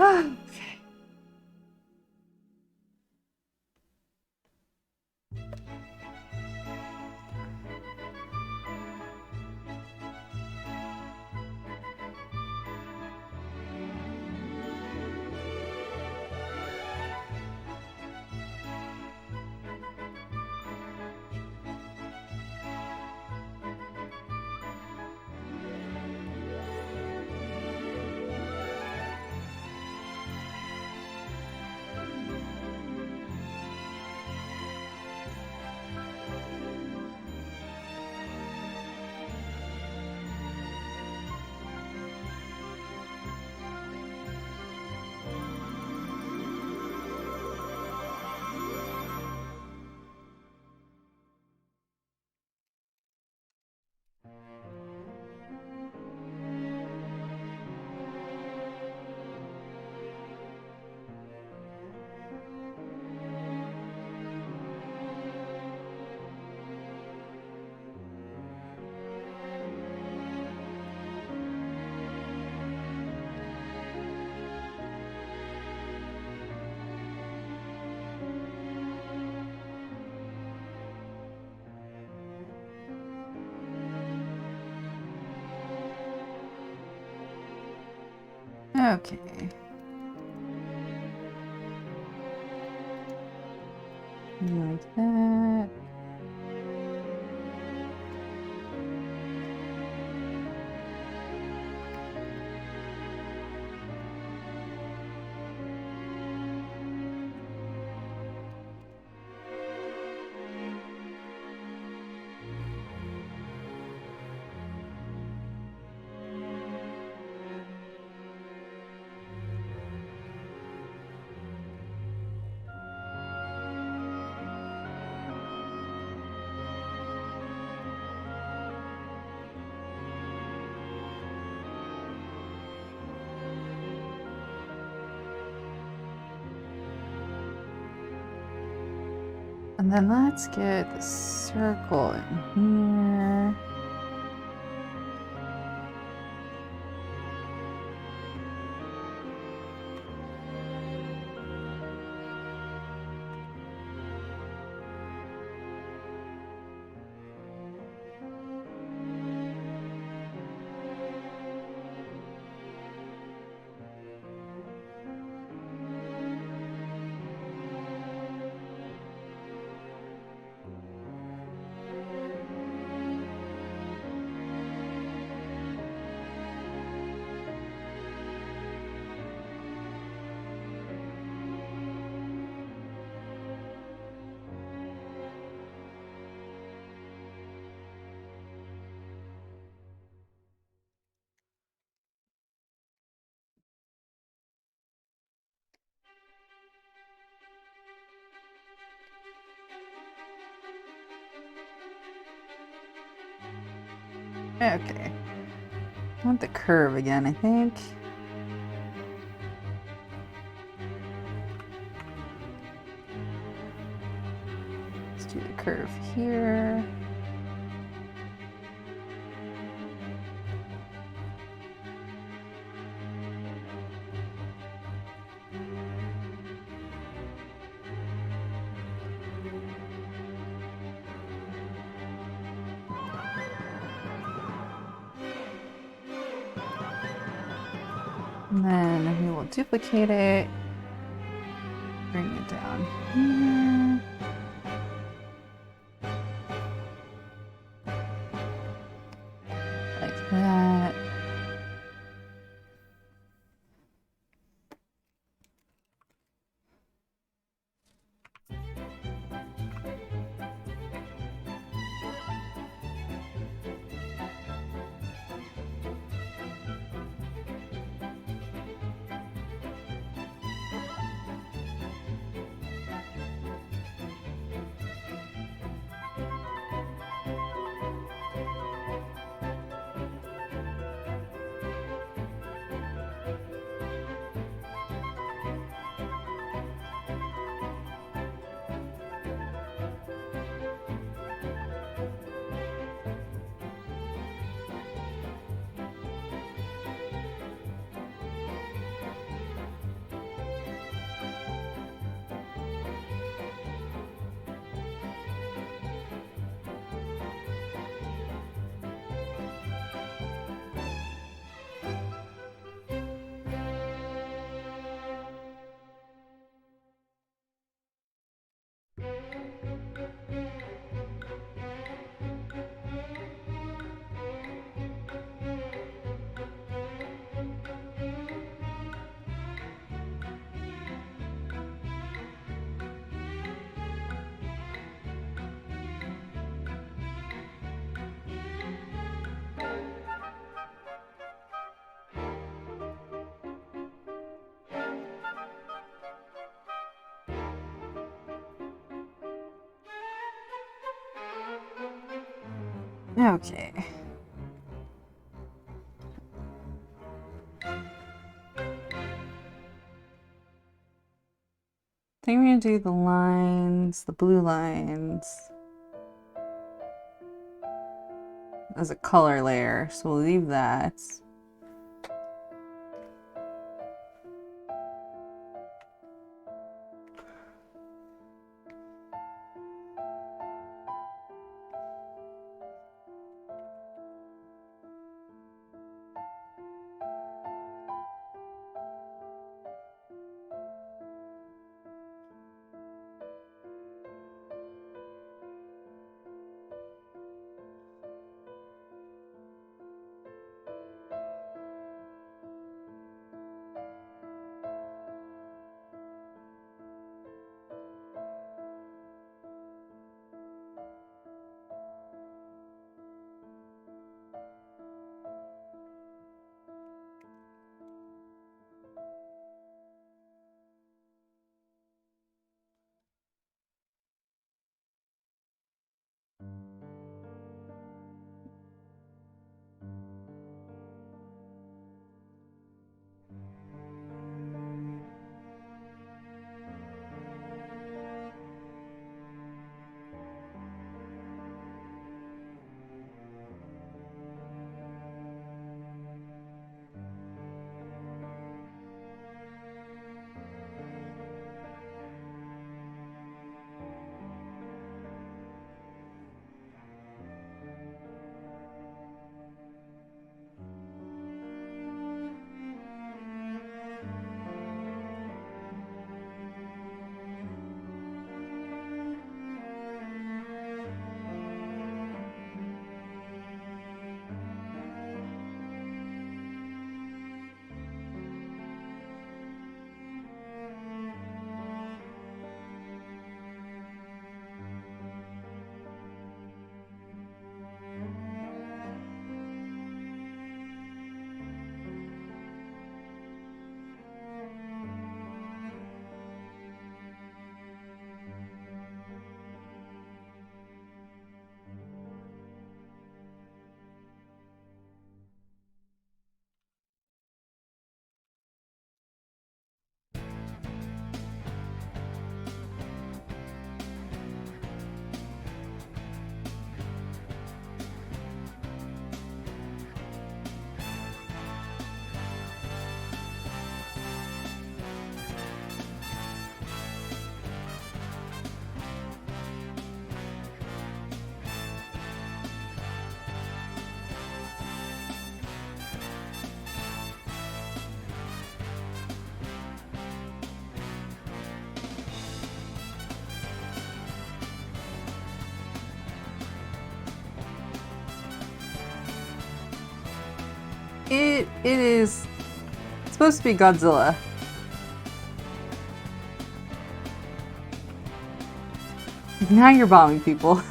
Okay. Okay. Like that. And then let's get the circle in here. Okay. I want the curve again, I think. Let's do the curve here. And then we will duplicate it, bring it down here. Like that. Okay. I think we're gonna do the lines, the blue lines, as a color layer, so we'll leave that. It is supposed to be Godzilla. Now you're bombing people.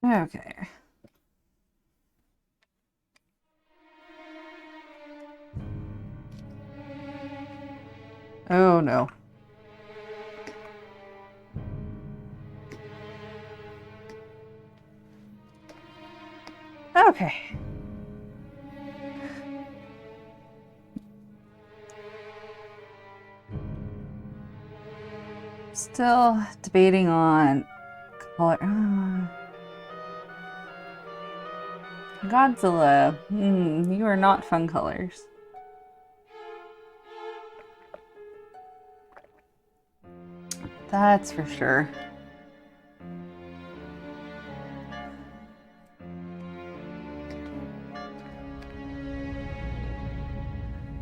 Okay. Oh no. Okay. Still debating on color. Godzilla. You are not fun colors. That's for sure.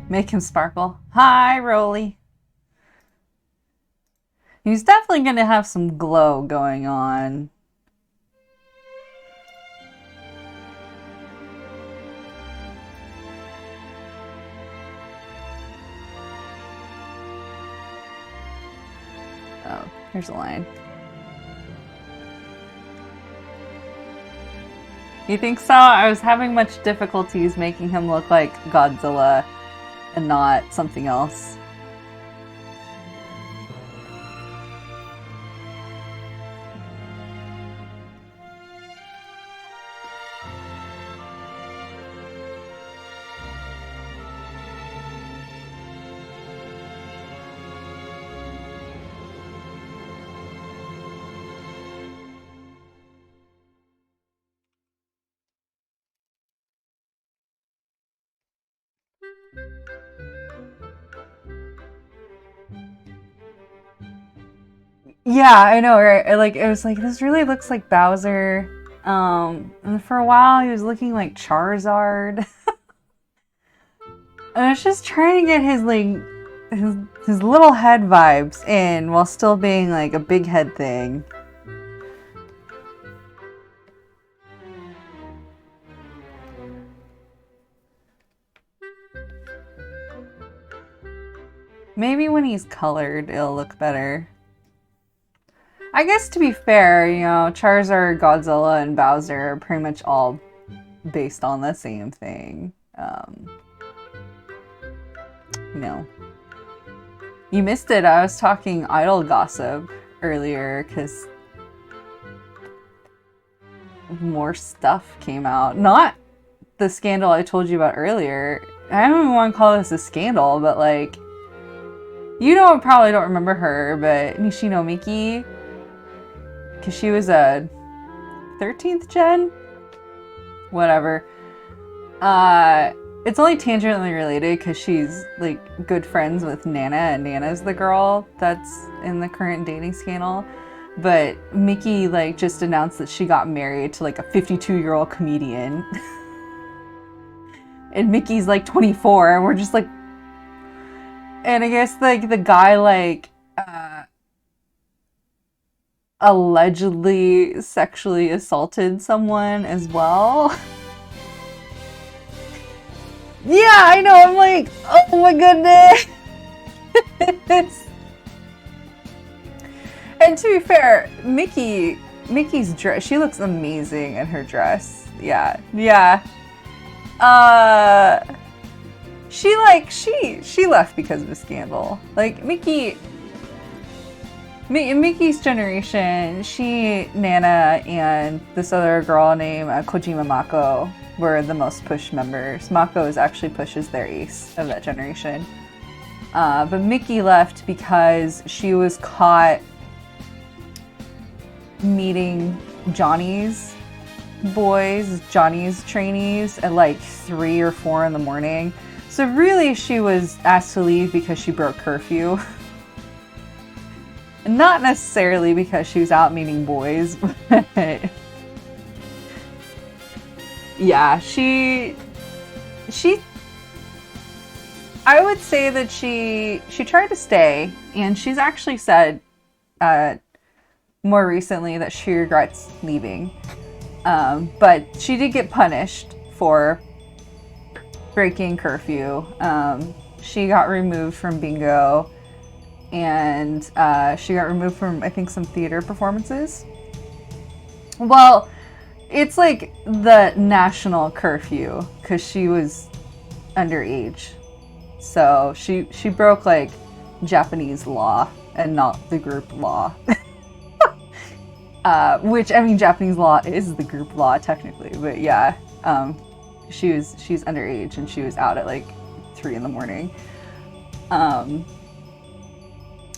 Make him sparkle. Hi, Rolly. He's definitely going to have some glow going on. Oh, here's a line. You think so? I was having much difficulties making him look like Godzilla and not something else. Yeah, I know, right? Like it was like this really looks like Bowser. And for a while he was looking like Charizard. And I was just trying to get his like his little head vibes in while still being like a big head thing. Maybe when he's colored, it'll look better. I guess to be fair, you know, Charizard, Godzilla, and Bowser are pretty much all based on the same thing. No. You missed it. I was talking idol gossip earlier because more stuff came out. Not the scandal I told you about earlier. I don't even want to call this a scandal, but like, you probably don't remember her, but Nishino Miki, because she was a 13th gen? Whatever. It's only tangentially related because she's like good friends with Nana, and Nana's the girl that's in the current dating scandal. But Miki like just announced that she got married to like a 52-year-old comedian. And Miki's like 24, and we're just like, and I guess like the guy like allegedly sexually assaulted someone as well. Yeah, I know. I'm like, oh my goodness. And to be fair, Mickey's dress, she looks amazing in her dress. Yeah. She left because of a scandal. Like Mickey's generation, Nana, and this other girl named Kojima Mako were the most pushed members. Mako is actually pushes their ace of that generation. But Mickey left because she was caught meeting Johnny's trainees at like 3 or 4 in the morning. So really she was asked to leave because she broke curfew. Not necessarily because she was out meeting boys, but yeah, I would say that she tried to stay, and she's actually said more recently that she regrets leaving. But she did get punished for breaking curfew. She got removed from bingo, and she got removed from, I think, some theater performances. Well, It's like the national curfew because she was underage. So she broke like Japanese law and not the group law. Which I mean, Japanese law is the group law technically, but yeah, she's underage and she was out at like 3 in the morning. Um,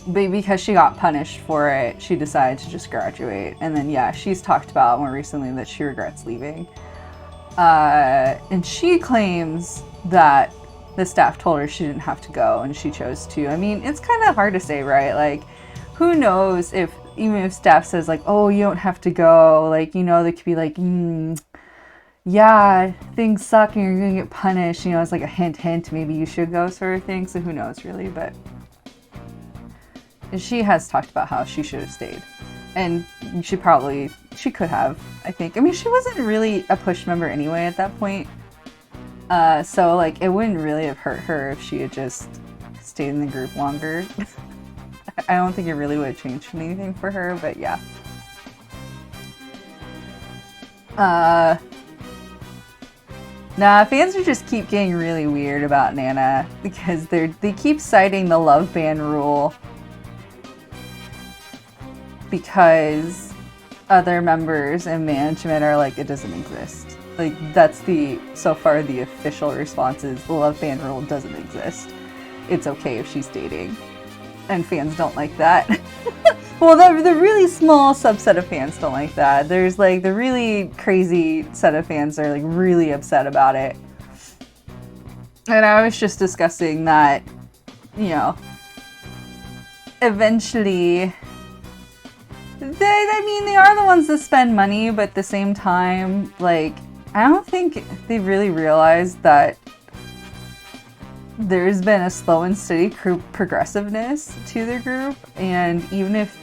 but because she got punished for it, she decided to just graduate. And then yeah, she's talked about more recently that she regrets leaving. And she claims that the staff told her she didn't have to go and she chose to. I mean, it's kind of hard to say, right? Like, who knows if, even if staff says like, oh, you don't have to go, like, you know, they could be like, yeah, things suck and you're gonna get punished, you know, it's like a hint, maybe you should go sort of thing. So who knows really, but she has talked about how she should have stayed. And she could have, I think. I mean, she wasn't really a push member anyway at that point. So, like, it wouldn't really have hurt her if she had just stayed in the group longer. I don't think it really would have changed anything for her, but yeah. Nah, fans are just keep getting really weird about Nana because they keep citing the love band rule because other members and management are like, it doesn't exist. Like, that's so far the official response is the love band rule doesn't exist. It's okay if she's dating. And fans don't like that. Well, the really small subset of fans don't like that. There's like the really crazy set of fans that are like really upset about it. And I was just discussing that, you know, eventually they are the ones that spend money, but at the same time, like, I don't think they really realize that there's been a slow and steady progressiveness to their group, and even if,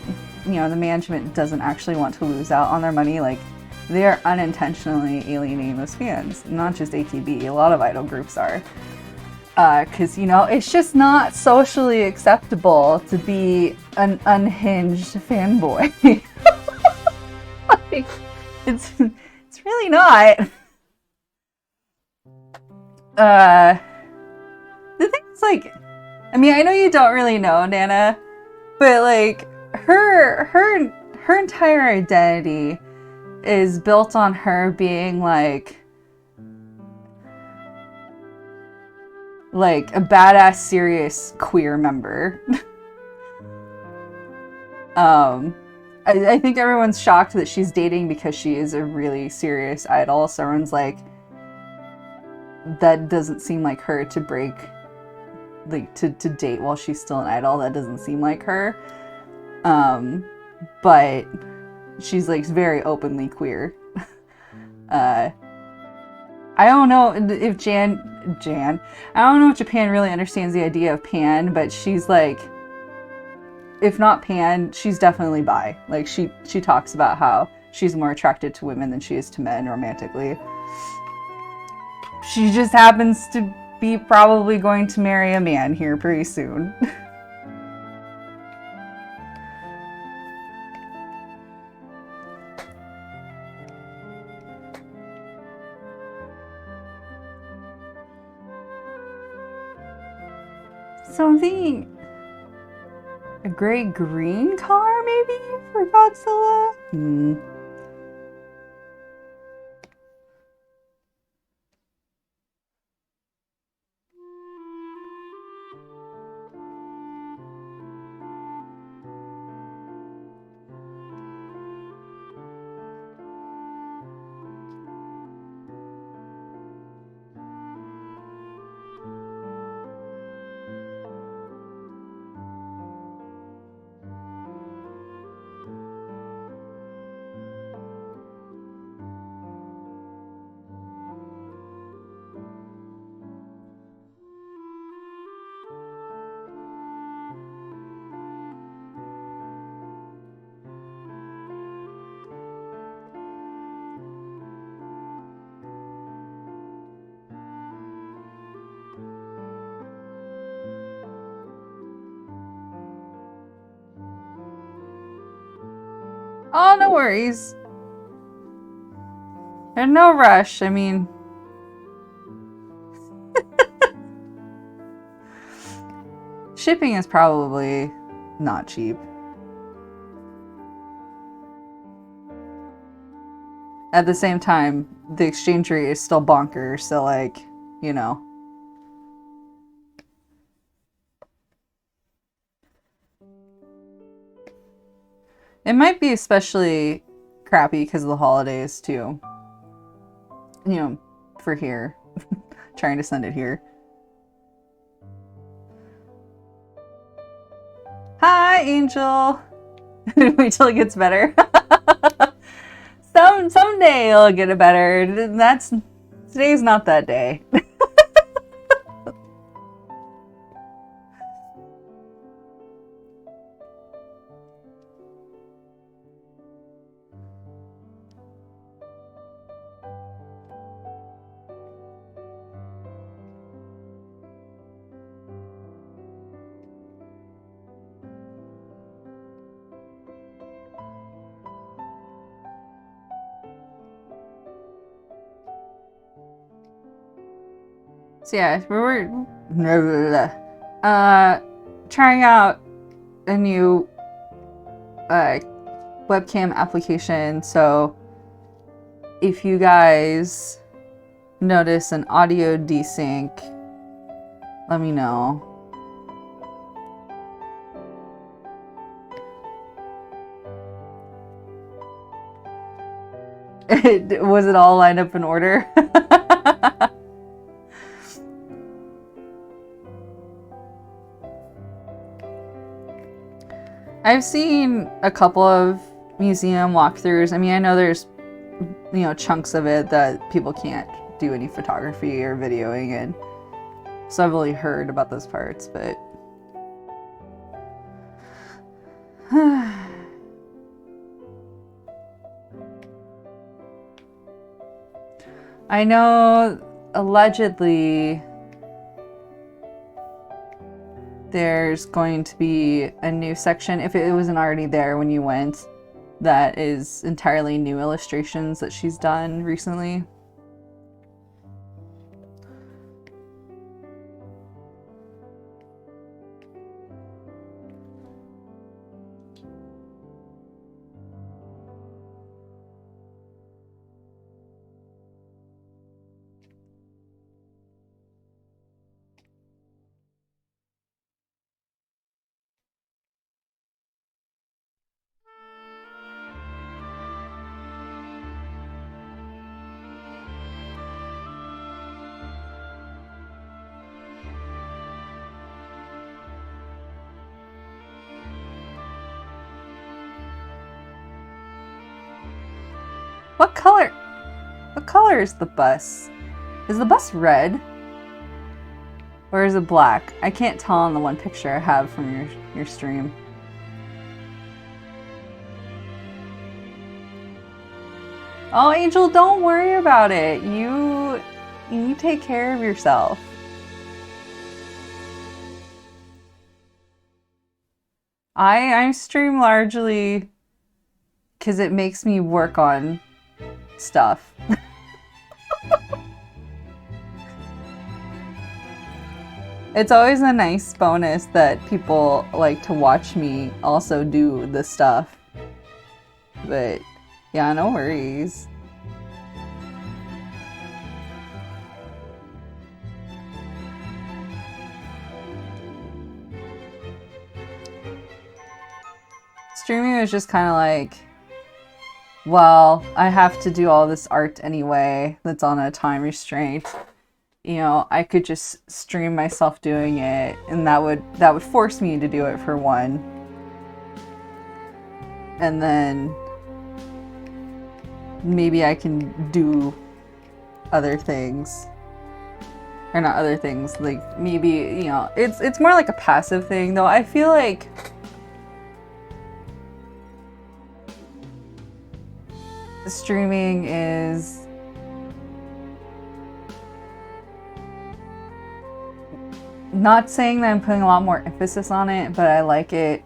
you know, the management doesn't actually want to lose out on their money, like, they are unintentionally alienating those fans. Not just AKB, a lot of idol groups are. Because, you know, it's just not socially acceptable to be an unhinged fanboy. Like, it's really not. The thing is, like, I mean, I know you don't really know Nana, but like her entire identity is built on her being like a badass, serious queer member. I think everyone's shocked that she's dating because she is a really serious idol. So everyone's like, that doesn't seem like her to break, like, to date while she's still an idol. That doesn't seem like her. But she's like very openly queer. I don't know if Jan, I don't know if Japan really understands the idea of pan, but she's like, if not pan, she's definitely bi. Like, she talks about how she's more attracted to women than she is to men romantically. She just happens to be probably going to marry a man here pretty soon. So I'm thinking a gray-green car, maybe, for Godzilla? Oh, no worries. There's no rush. I mean, shipping is probably not cheap. At the same time, the exchange rate is still bonkers, so like, you know. It might be especially crappy because of the holidays too. You know, for here. Trying to send it here. Hi, Angel! Wait till it gets better. Someday it'll get it better. Today's not that day. So yeah, we were trying out a new webcam application. So if you guys notice an audio desync, let me know. Was it all lined up in order? I've seen a couple of museum walkthroughs. I mean, I know there's, you know, chunks of it that people can't do any photography or videoing in. So I've only heard about those parts, but... I know, allegedly, there's going to be a new section, if it wasn't already there when you went, that is entirely new illustrations that she's done recently. What color? What color is the bus? Is the bus red? Or is it black? I can't tell on the one picture I have from your stream. Oh, Angel, don't worry about it. You take care of yourself. I stream largely because it makes me work on stuff. It's always a nice bonus that people like to watch me also do the stuff. But yeah, no worries. Streaming was just kind of like, well, I have to do all this art anyway that's on a time restraint. You know, I could just stream myself doing it, and that would force me to do it for one. And then maybe I can do other things. Or not other things, like maybe, you know, it's more like a passive thing, though I feel like streaming is not saying that I'm putting a lot more emphasis on it, but I like it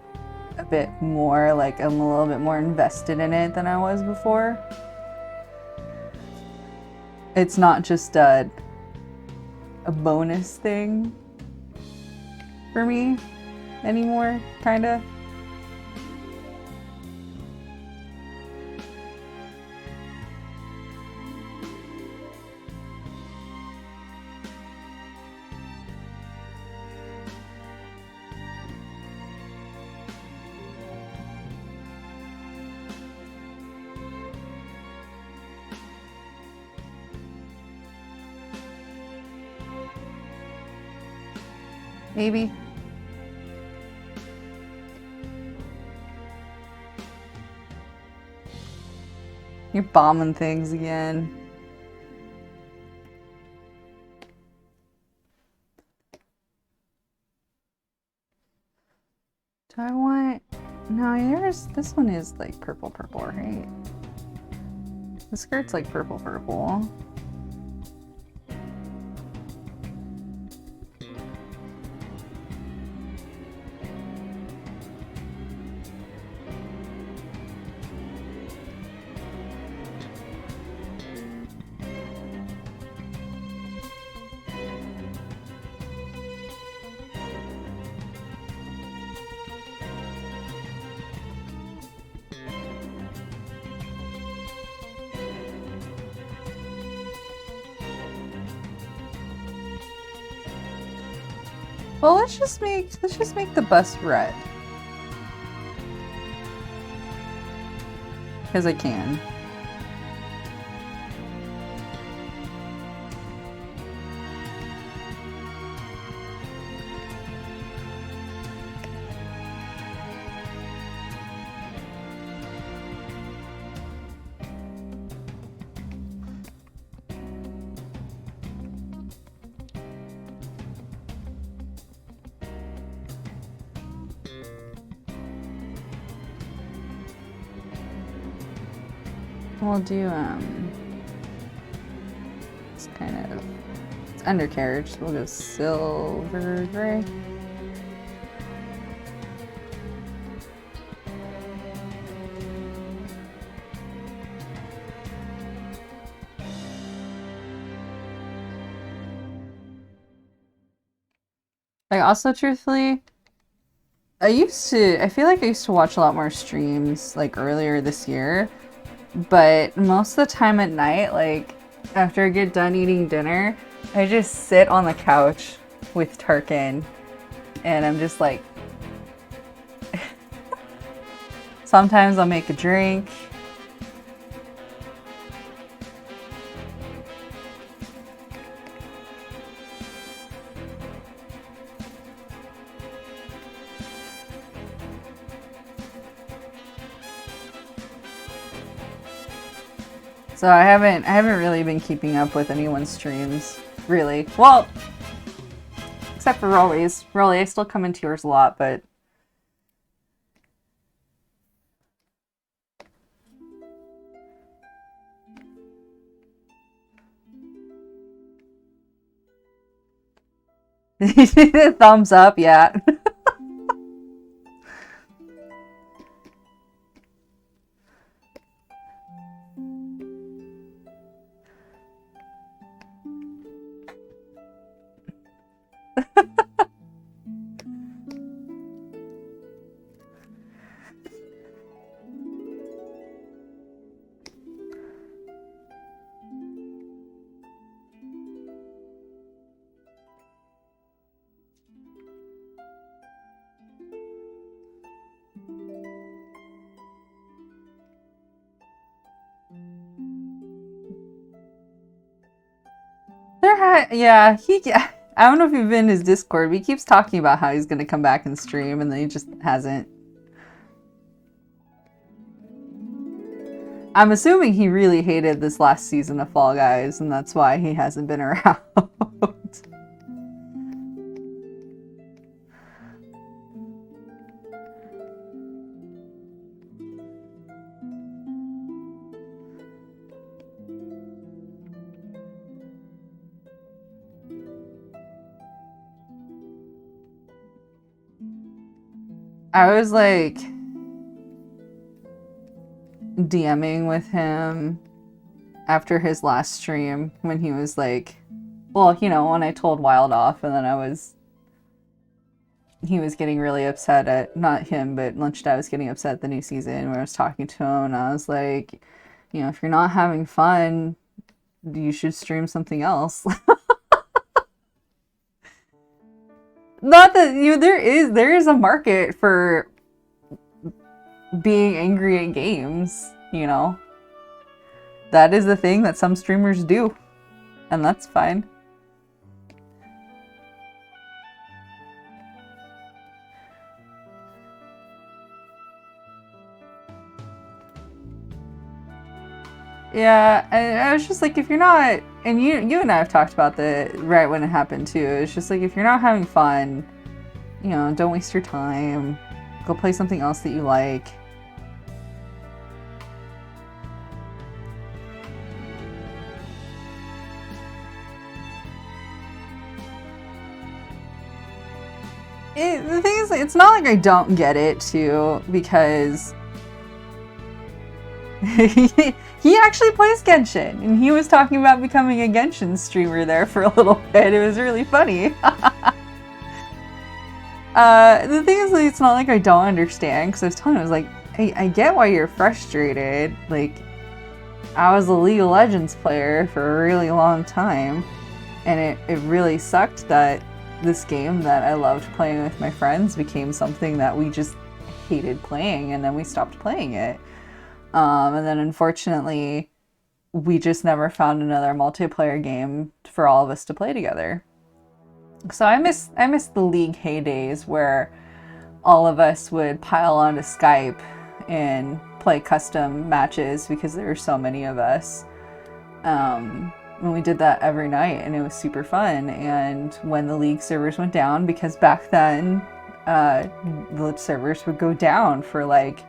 a bit more, like I'm a little bit more invested in it than I was before. it's not just a bonus thing for me anymore, kinda. Maybe. You're bombing things again. Do I want... No, this one is like purple, right? The skirt's like purple. Well, let's just make the bus red. Because I can. We'll do, it's kind of, it's undercarriage, so we'll go silver gray. Like, also, truthfully, I feel like I used to watch a lot more streams, like, earlier this year. But most of the time at night, like, after I get done eating dinner, I just sit on the couch with Tarkin, and I'm just like... Sometimes I'll make a drink. So I haven't really been keeping up with anyone's streams, really. Well, except for Rolly's. Rolly, I still come into yours a lot, but... Thumbs up, yeah. Yeah, I don't know if you've been in his Discord, but he keeps talking about how he's gonna come back and stream, and then he just hasn't. I'm assuming he really hated this last season of Fall Guys, and that's why he hasn't been around. I was like DMing with him after his last stream when he was like, well, you know, when I told Wild off, and then he was getting really upset at, not him, but Lunch Dad was getting upset at the new season where I was talking to him, and I was like, you know, if you're not having fun, you should stream something else. Not that there is a market for being angry at games, you know. That is the thing that some streamers do, and that's fine. Yeah, I was just like, if you're not, and you and I have talked about the right when it happened too. It's just like, if you're not having fun, you know, don't waste your time. Go play something else that you like. The thing is, it's not like I don't get it too, because he actually plays Genshin, and he was talking about becoming a Genshin streamer there for a little bit. It was really funny. The thing is, like, it's not like I don't understand, because I was telling him, I was like, I get why you're frustrated. Like, I was a League of Legends player for a really long time, and it really sucked that this game that I loved playing with my friends became something that we just hated playing, and then we stopped playing it. And then unfortunately, we just never found another multiplayer game for all of us to play together. So I miss the League heydays where all of us would pile onto Skype and play custom matches because there were so many of us. And we did that every night, and it was super fun. And when the League servers went down, because back then the servers would go down for like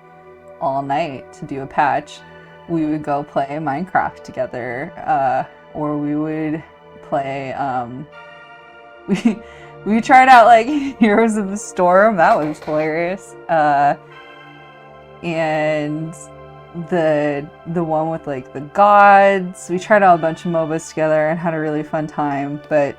all night to do a patch, we would go play Minecraft together, or we would play we tried out like Heroes of the Storm. That was hilarious. And the one with like the gods, we tried out a bunch of MOBAs together and had a really fun time. But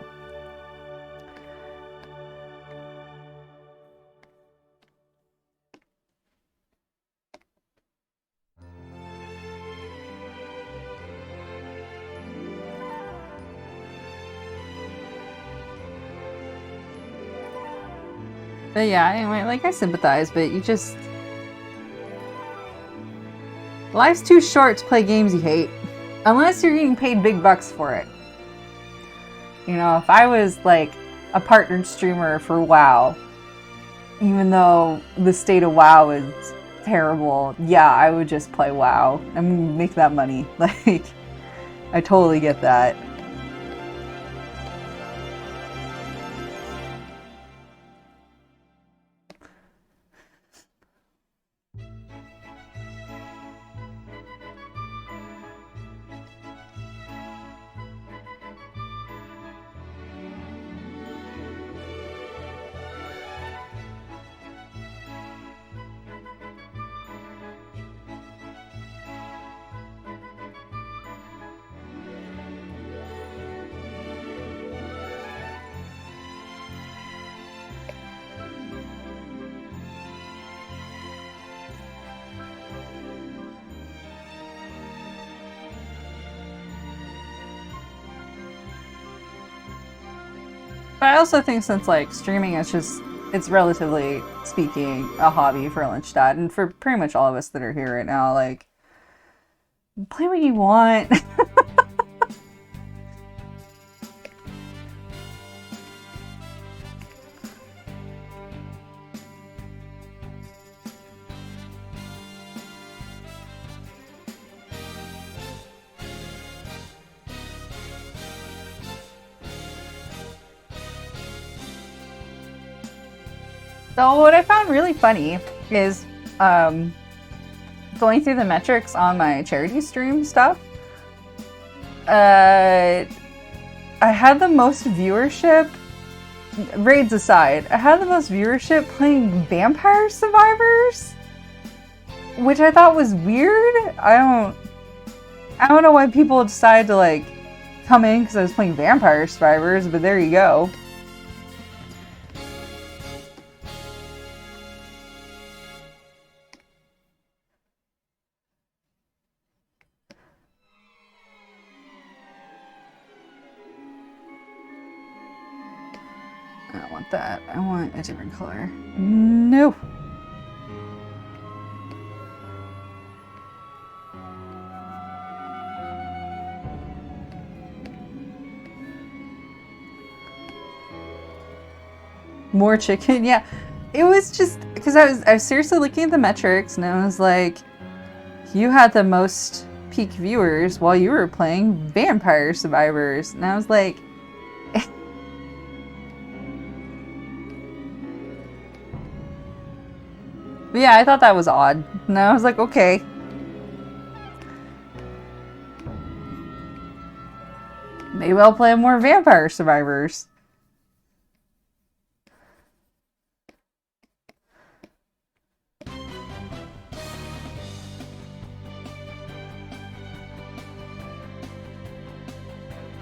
yeah, anyway, like, I sympathize, but you just... life's too short to play games you hate. Unless you're getting paid big bucks for it. You know, if I was, like, a partnered streamer for WoW, even though the state of WoW is terrible, yeah, I would just play WoW and make that money. Like, I totally get that. But I also think, since like streaming is just, it's relatively speaking a hobby for Lunch Dad and for pretty much all of us that are here right now, like, play what you want. So what I found really funny is going through the metrics on my charity stream stuff. I had the most viewership, raids aside, I had the most viewership playing Vampire Survivors, which I thought was weird. I don't know why people decide to like come in because I was playing Vampire Survivors, but there you go. I don't want that. I want a different color. No. More chicken, yeah. It was just because I was seriously looking at the metrics and I was like, you had the most peak viewers while you were playing Vampire Survivors, and I was like, yeah, I thought that was odd. And I was like, okay. Maybe I'll play more Vampire Survivors.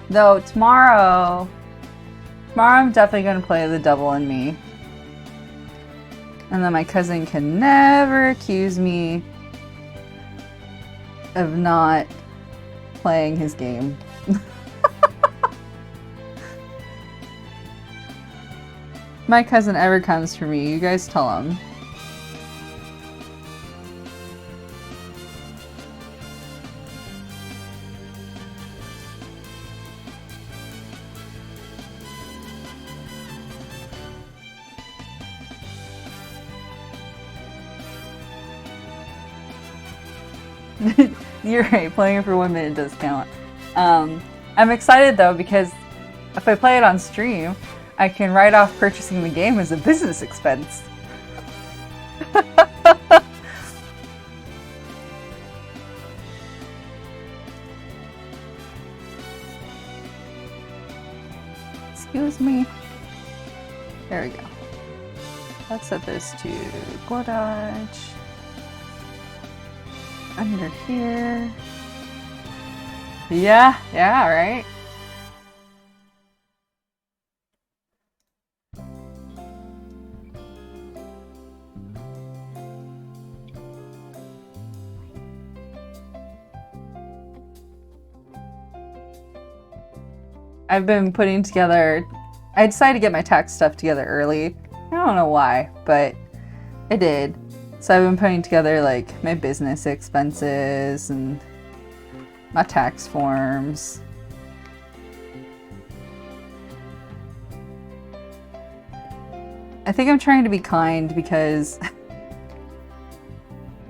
Though tomorrow I'm definitely going to play The Devil in Me. And then my cousin can never accuse me of not playing his game. My cousin ever comes for me, you guys tell him. You're right, playing it for 1 minute does count. I'm excited though because if I play it on stream, I can write off purchasing the game as a business expense. Excuse me. There we go. Let's set this to Glododge. Under here. Yeah, right. I've been putting together, I decided to get my tax stuff together early. I don't know why, but I did. So I've been putting together like my business expenses and my tax forms. I think I'm trying to be kind because,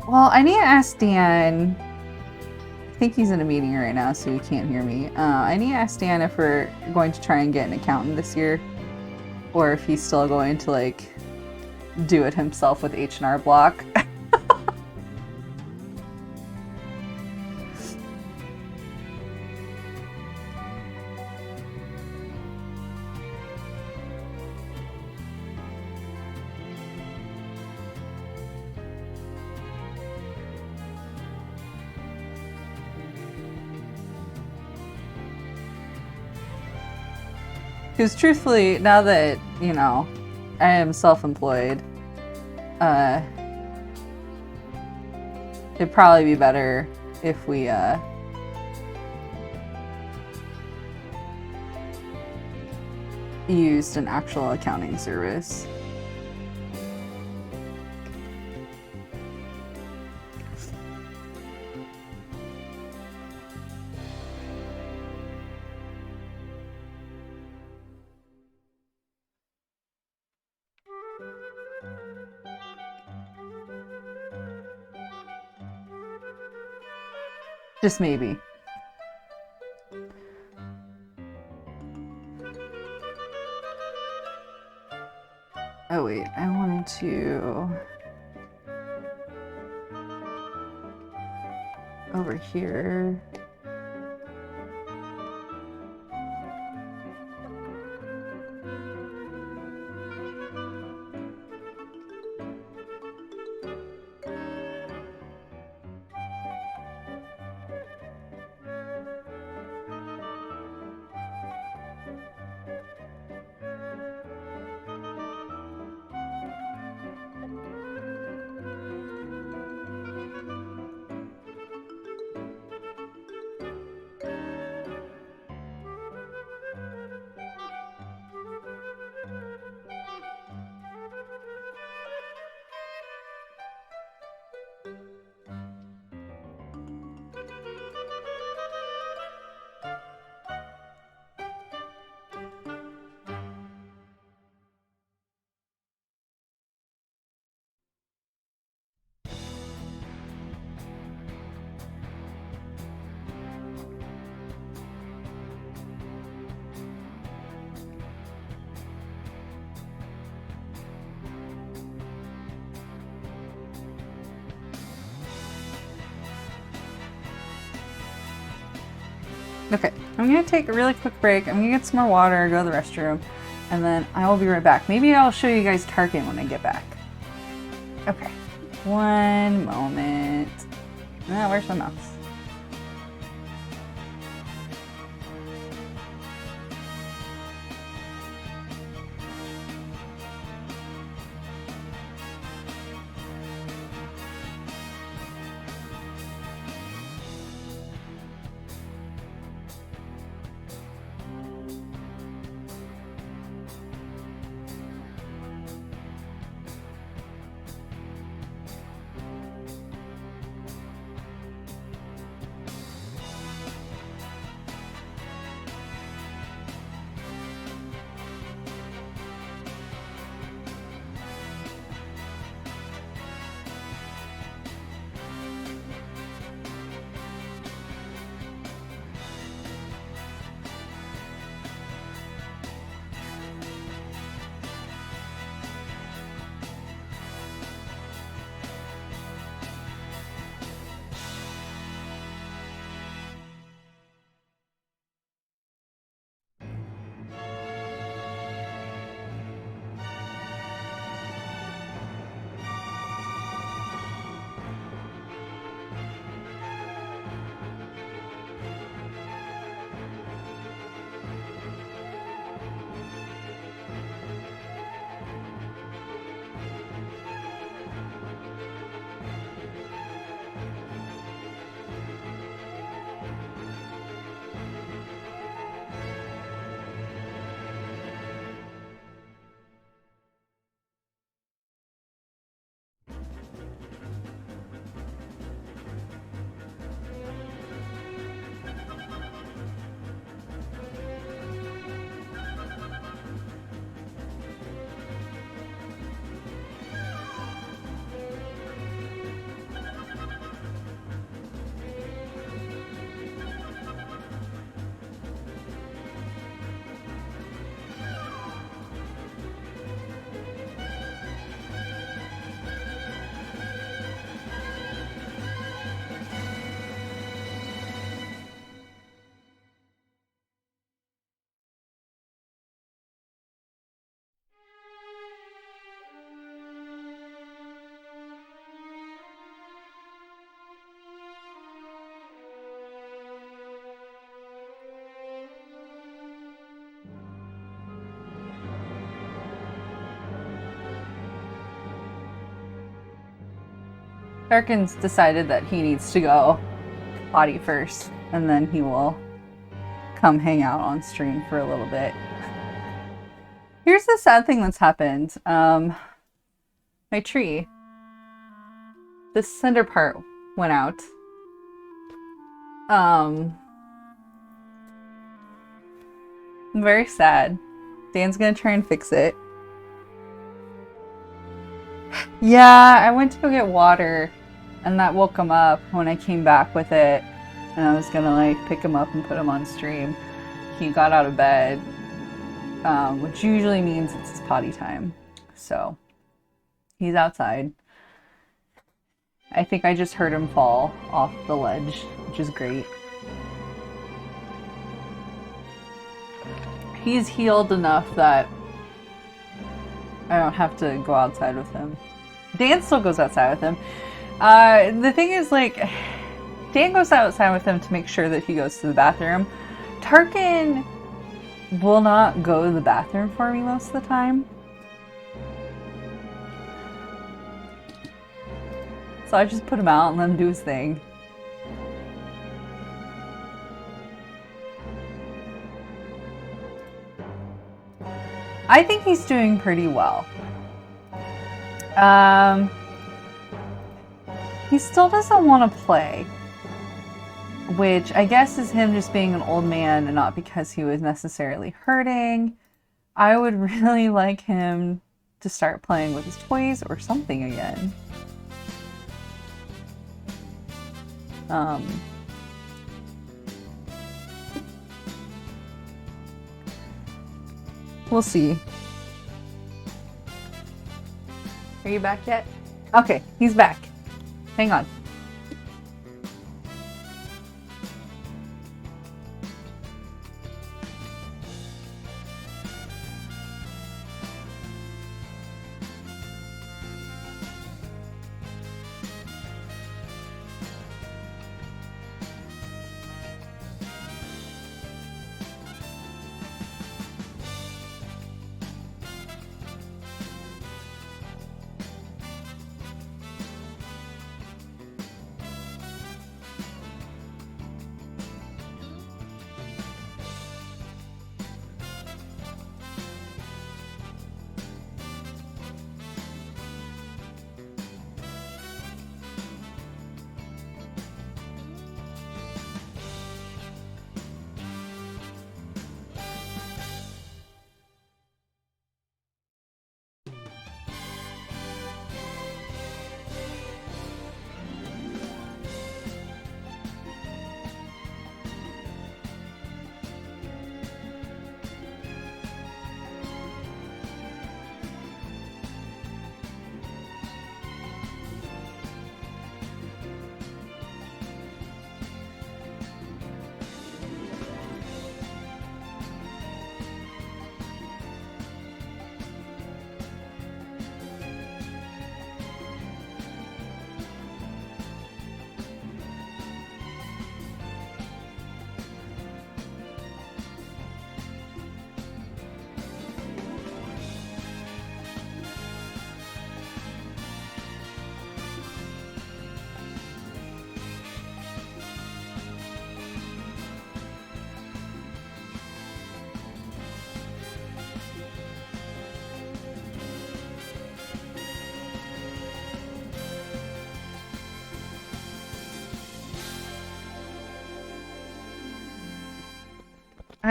well, I need to ask Dan. I think he's in a meeting right now, so he can't hear me. I need to ask Dan if we're going to try and get an accountant this year, or if he's still going to like do it himself with H&R Block. Because truthfully, now that, you know, I am self-employed, it'd probably be better if we, used an actual accounting service. Just maybe. Oh wait, I wanted to... over here. Okay, I'm gonna take a really quick break. I'm gonna get some more water, go to the restroom, and then I will be right back. Maybe I'll show you guys Tarkin when I get back. Okay, one moment. Oh, where's my mouse? Tarkin's decided that he needs to go potty first, and then he will come hang out on stream for a little bit. Here's the sad thing that's happened. My tree, this center part went out. I'm very sad. Dan's gonna try and fix it. Yeah, I went to go get water, and that woke him up when I came back with it, and I was gonna like pick him up and put him on stream. He got out of bed, which usually means it's his potty time. So he's outside. I think I just heard him fall off the ledge, which is great. He's healed enough that I don't have to go outside with him. Dan still goes outside with him. The thing is, like, Dan goes outside with him to make sure that he goes to the bathroom. Tarkin will not go to the bathroom for me most of the time. So I just put him out and let him do his thing. I think he's doing pretty well. He still doesn't want to play, which I guess is him just being an old man and not because he was necessarily hurting. I would really like him to start playing with his toys or something again. We'll see. Are you back yet? Okay, he's back. Hang on.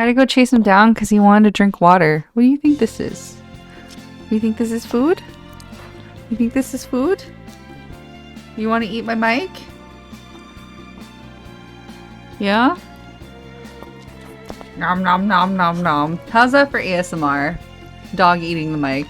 had to go chase him down because he wanted to drink water. What do you think this is? You think this is food? You think this is food? You want to eat my mic? Yeah? Nom nom nom nom nom. How's that for ASMR? Dog eating the mic.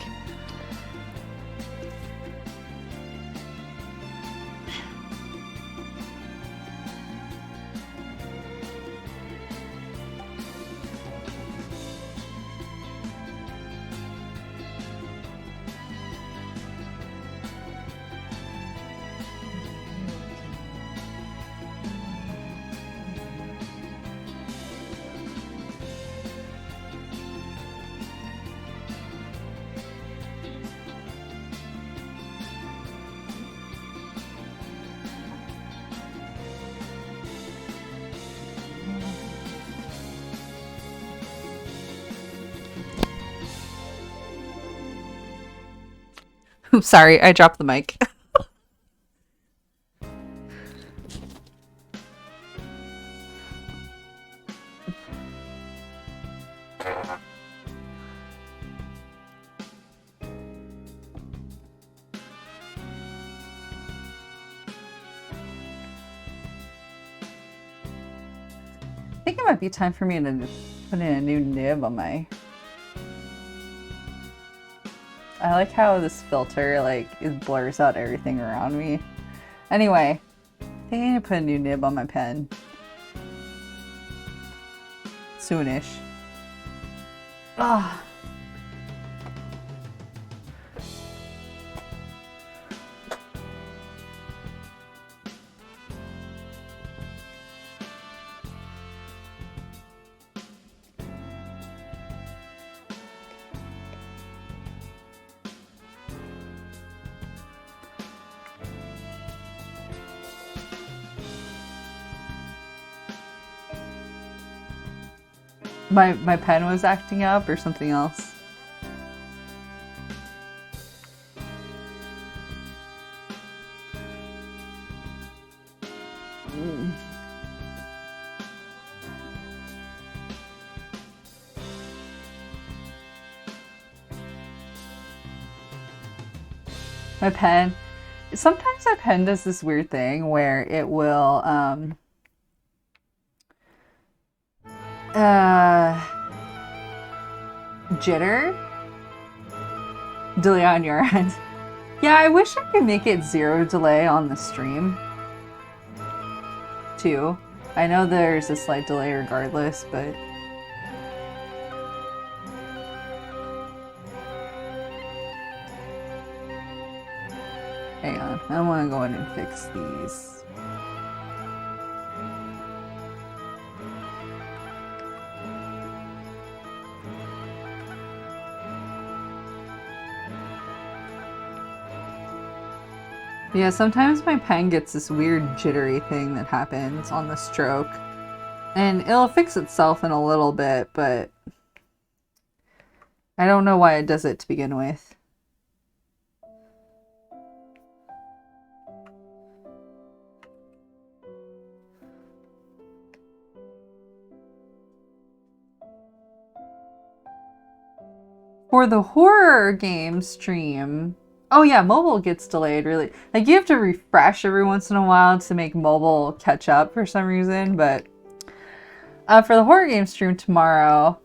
Oops, sorry, I dropped the mic. I think it might be time for me to put in a new nib on my... I like how this filter, like, it blurs out everything around me. Anyway, I think I need to put a new nib on my pen. Soonish. Ah. My pen was acting up or something else? My pen... Sometimes my pen does this weird thing where it will, jitter? Delay on your end. Yeah, I wish I could make it 0 delay on the stream. Too. I know there's a slight delay regardless, but... Hang on, I want to go in and fix these. Yeah, sometimes my pen gets this weird jittery thing that happens on the stroke. And it'll fix itself in a little bit, but I don't know why it does it to begin with. For the horror game stream... Oh yeah, mobile gets delayed really. Like you have to refresh every once in a while to make mobile catch up for some reason, but for the horror game stream tomorrow,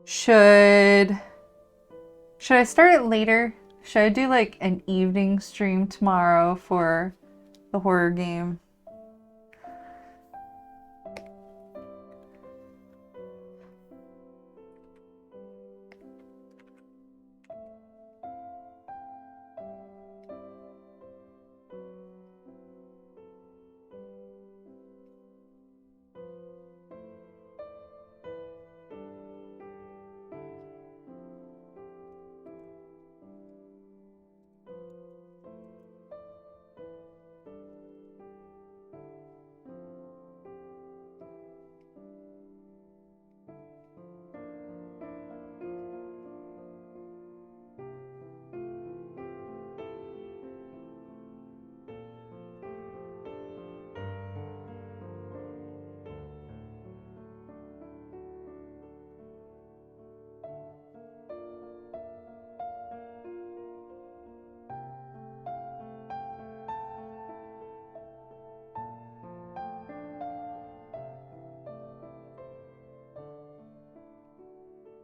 should I start it later? Should I do like an evening stream tomorrow for the horror game?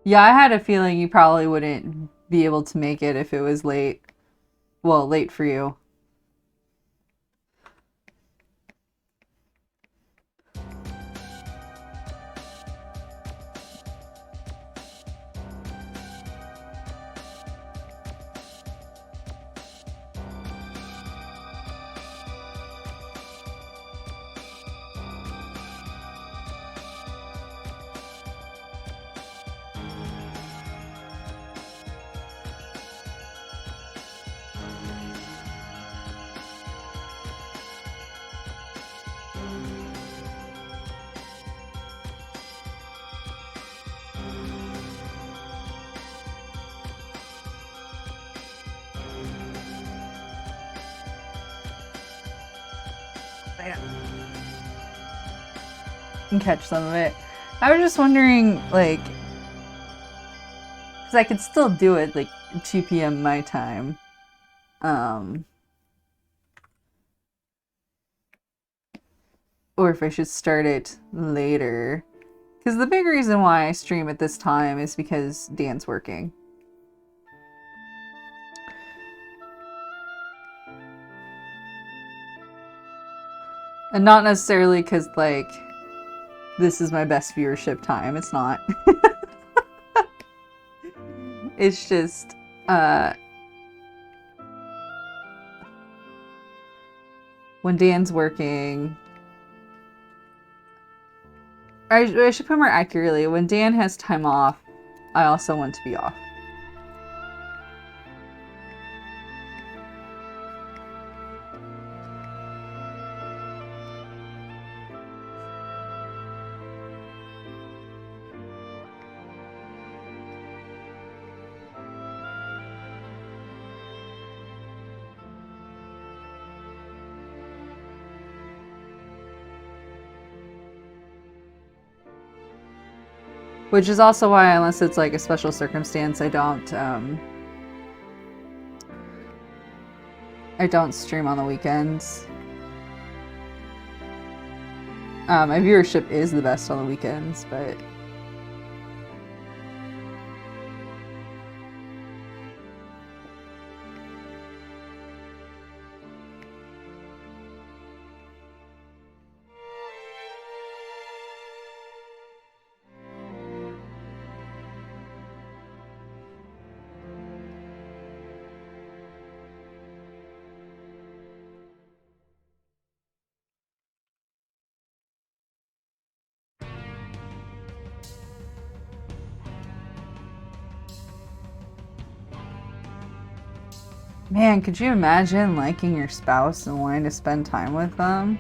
Yeah, I had a feeling you probably wouldn't be able to make it if it was late. Well, late for you. And catch some of it. I was just wondering, like, because I could still do it like 2 p.m. my time. Um, or if I should start it later. Because the big reason why I stream at this time is because Dan's working. And not necessarily because, like, this is my best viewership time. It's not. It's just, when Dan's working... I should put more accurately, when Dan has time off, I also want to be off. Which is also why, unless it's like a special circumstance, I don't stream on the weekends. My viewership is the best on the weekends, but... Man, could you imagine liking your spouse and wanting to spend time with them?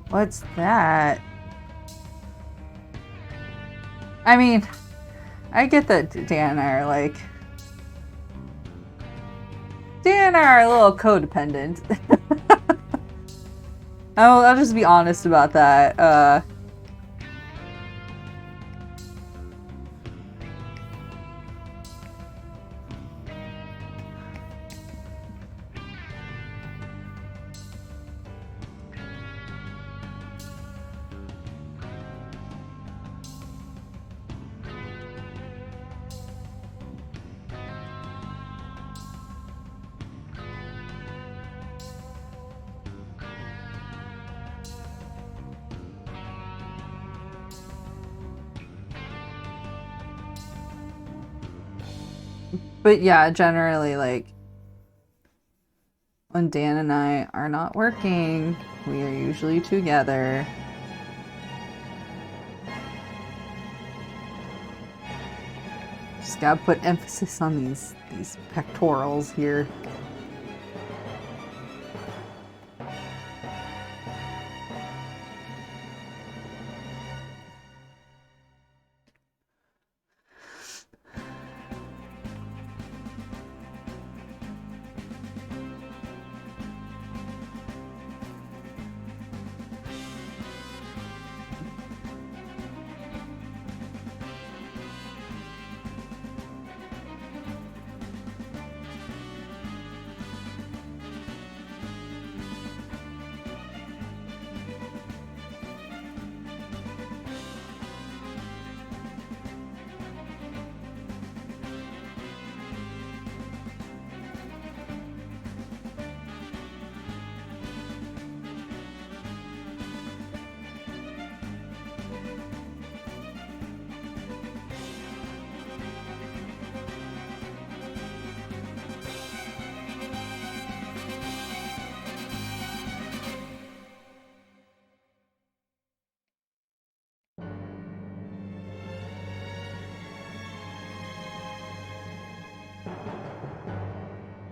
What's that? I mean, I get that Dan and I are like... Dan and I are a little codependent. I'll just be honest about that. But yeah, generally, like, when Dan and I are not working, we are usually together. Just gotta put emphasis on these pectorals here.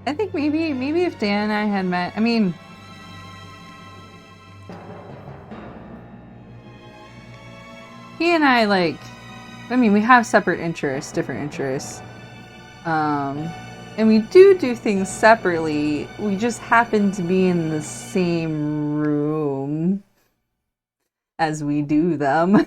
I think maybe if Dan and I had met, I mean, he and I we have separate interests, different interests. And we do things separately. We just happen to be in the same room as we do them.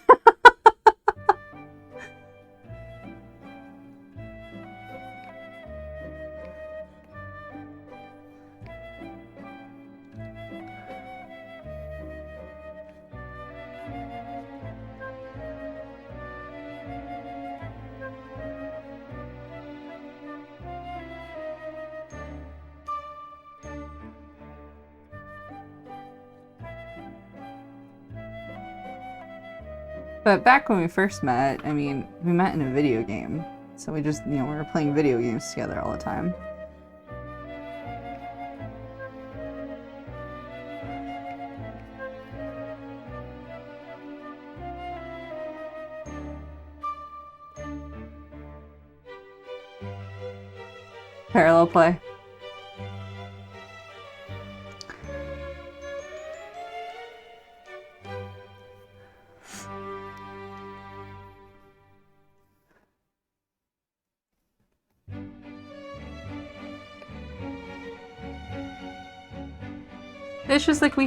But back when we first met, I mean, we met in a video game. So we just, we were playing video games together all the time. Parallel play. It's just like we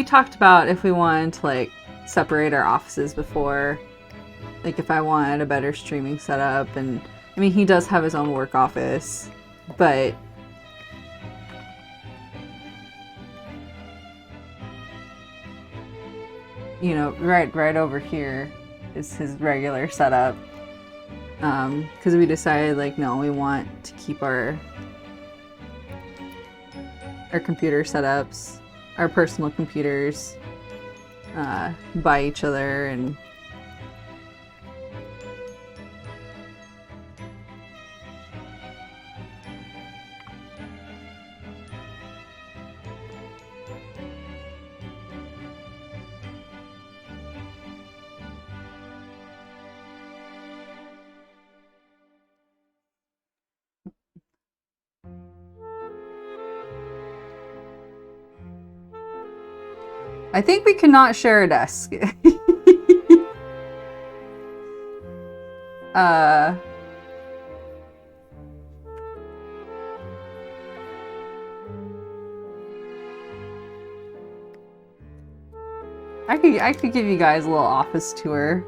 talked about if we wanted to separate our offices before, like if I wanted a better streaming setup. And I mean, he does have his own work office, but right over here is his regular setup. Because we decided no, we want to keep our computer setups, our personal computers, by each other. And I think we cannot share a desk. I could give you guys a little office tour.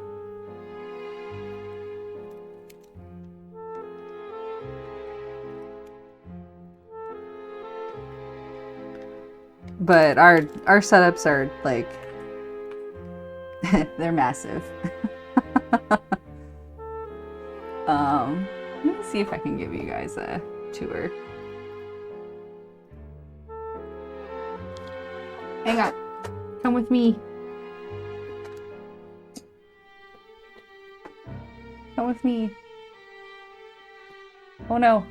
But our setups are they're massive. Let me see if I can give you guys a tour. Hang on. Come with me. Come with me. Oh no.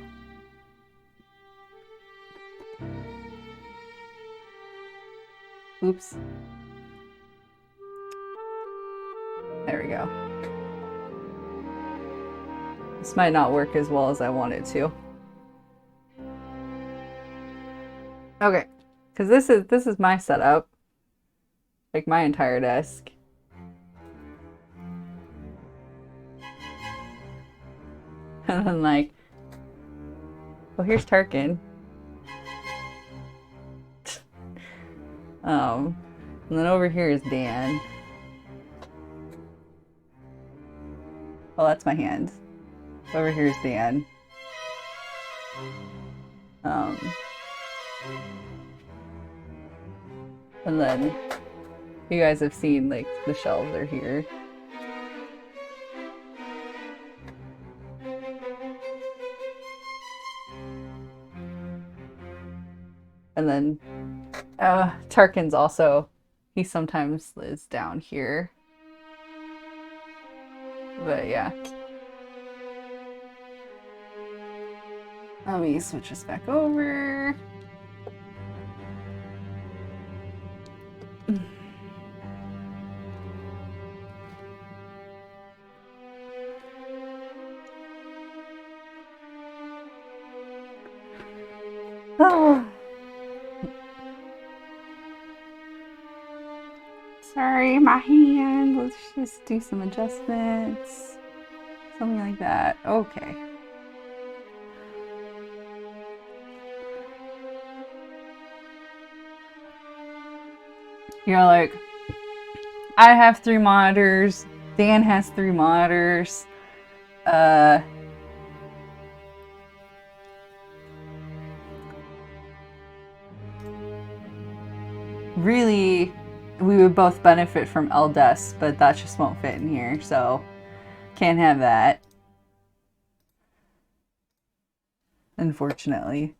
Oops. There we go. This might not work as well as I want it to. Okay, because this is my setup, my entire desk. And then well, here's Tarkin. And then over here is Dan. Oh, that's my hand. Over here is Dan. And then you guys have seen the shelves are here. And then Tarkin's also, he sometimes is down here. But yeah. Let me switch this back over. Sorry, my hand. Let's just do some adjustments. Something like that. Okay. You're like, I have 3 monitors. Dan has 3 monitors. Really, we would both benefit from LDES, but that just won't fit in here, so can't have that. Unfortunately.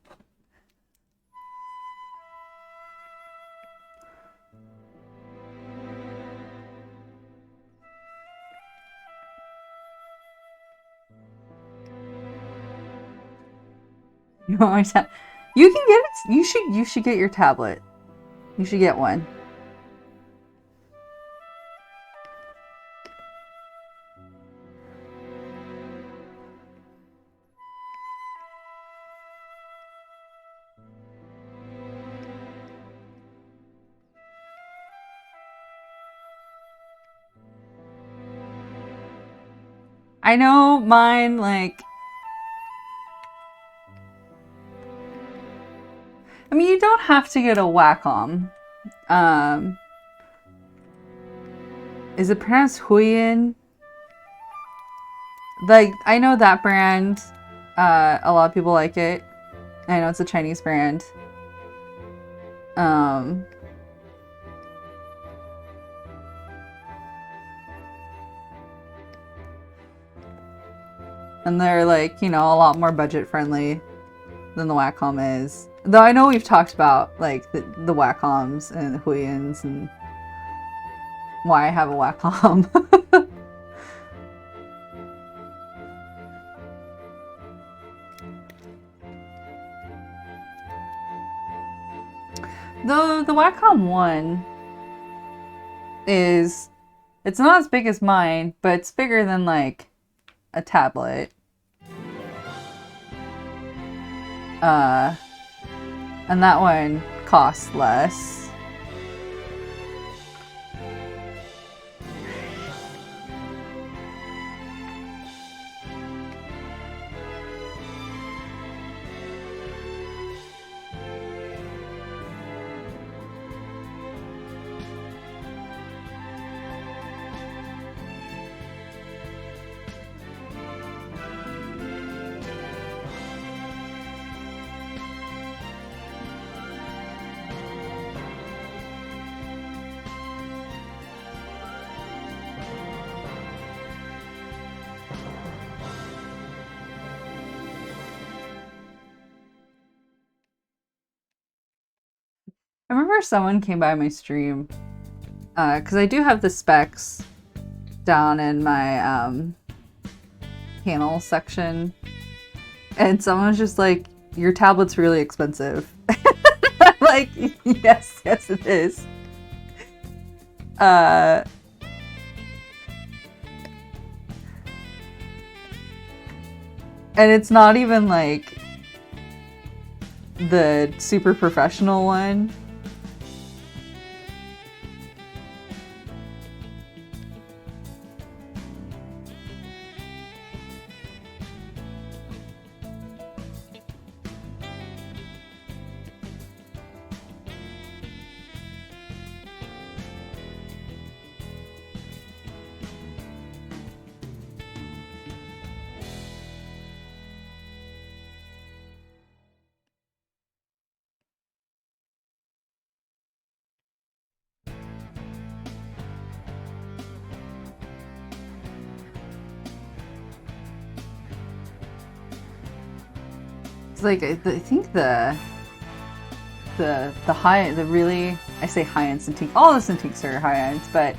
You want my tab? You can get it. You should get your tablet. You should get one. I know mine, like, I mean, you don't have to get a Wacom. Is it pronounced Huiyin? Like, I know that brand. A lot of people like it. I know it's a Chinese brand. And they're like, you know, a lot more budget friendly than the Wacom is. Though I know we've talked about like the Wacoms and the Huiyins and why I have a Wacom. Though the Wacom 1 is, it's not as big as mine, but it's bigger than like a tablet. And that one costs less. I remember someone came by my stream, because I do have the specs down in my panel section, and someone was just like, your tablet's really expensive. I'm like, yes it is. And it's not even like the super professional one. Like I think the really, I say high-end Cintiq, all the Cintiqs are high-end, but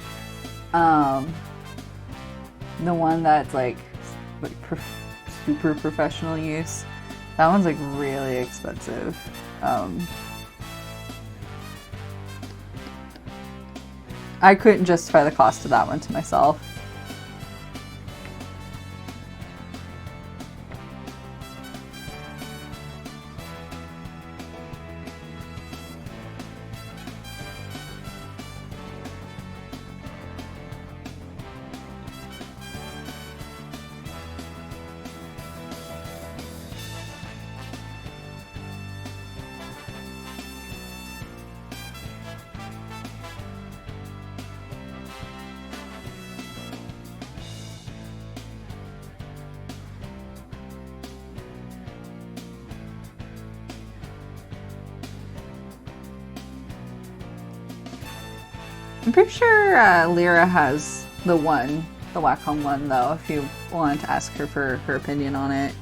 the one that's like super professional use, that one's like really expensive. I couldn't justify the cost of that one to myself. I'm pretty sure Lyra has the Wacom one though, if you wanted to ask her for her opinion on it.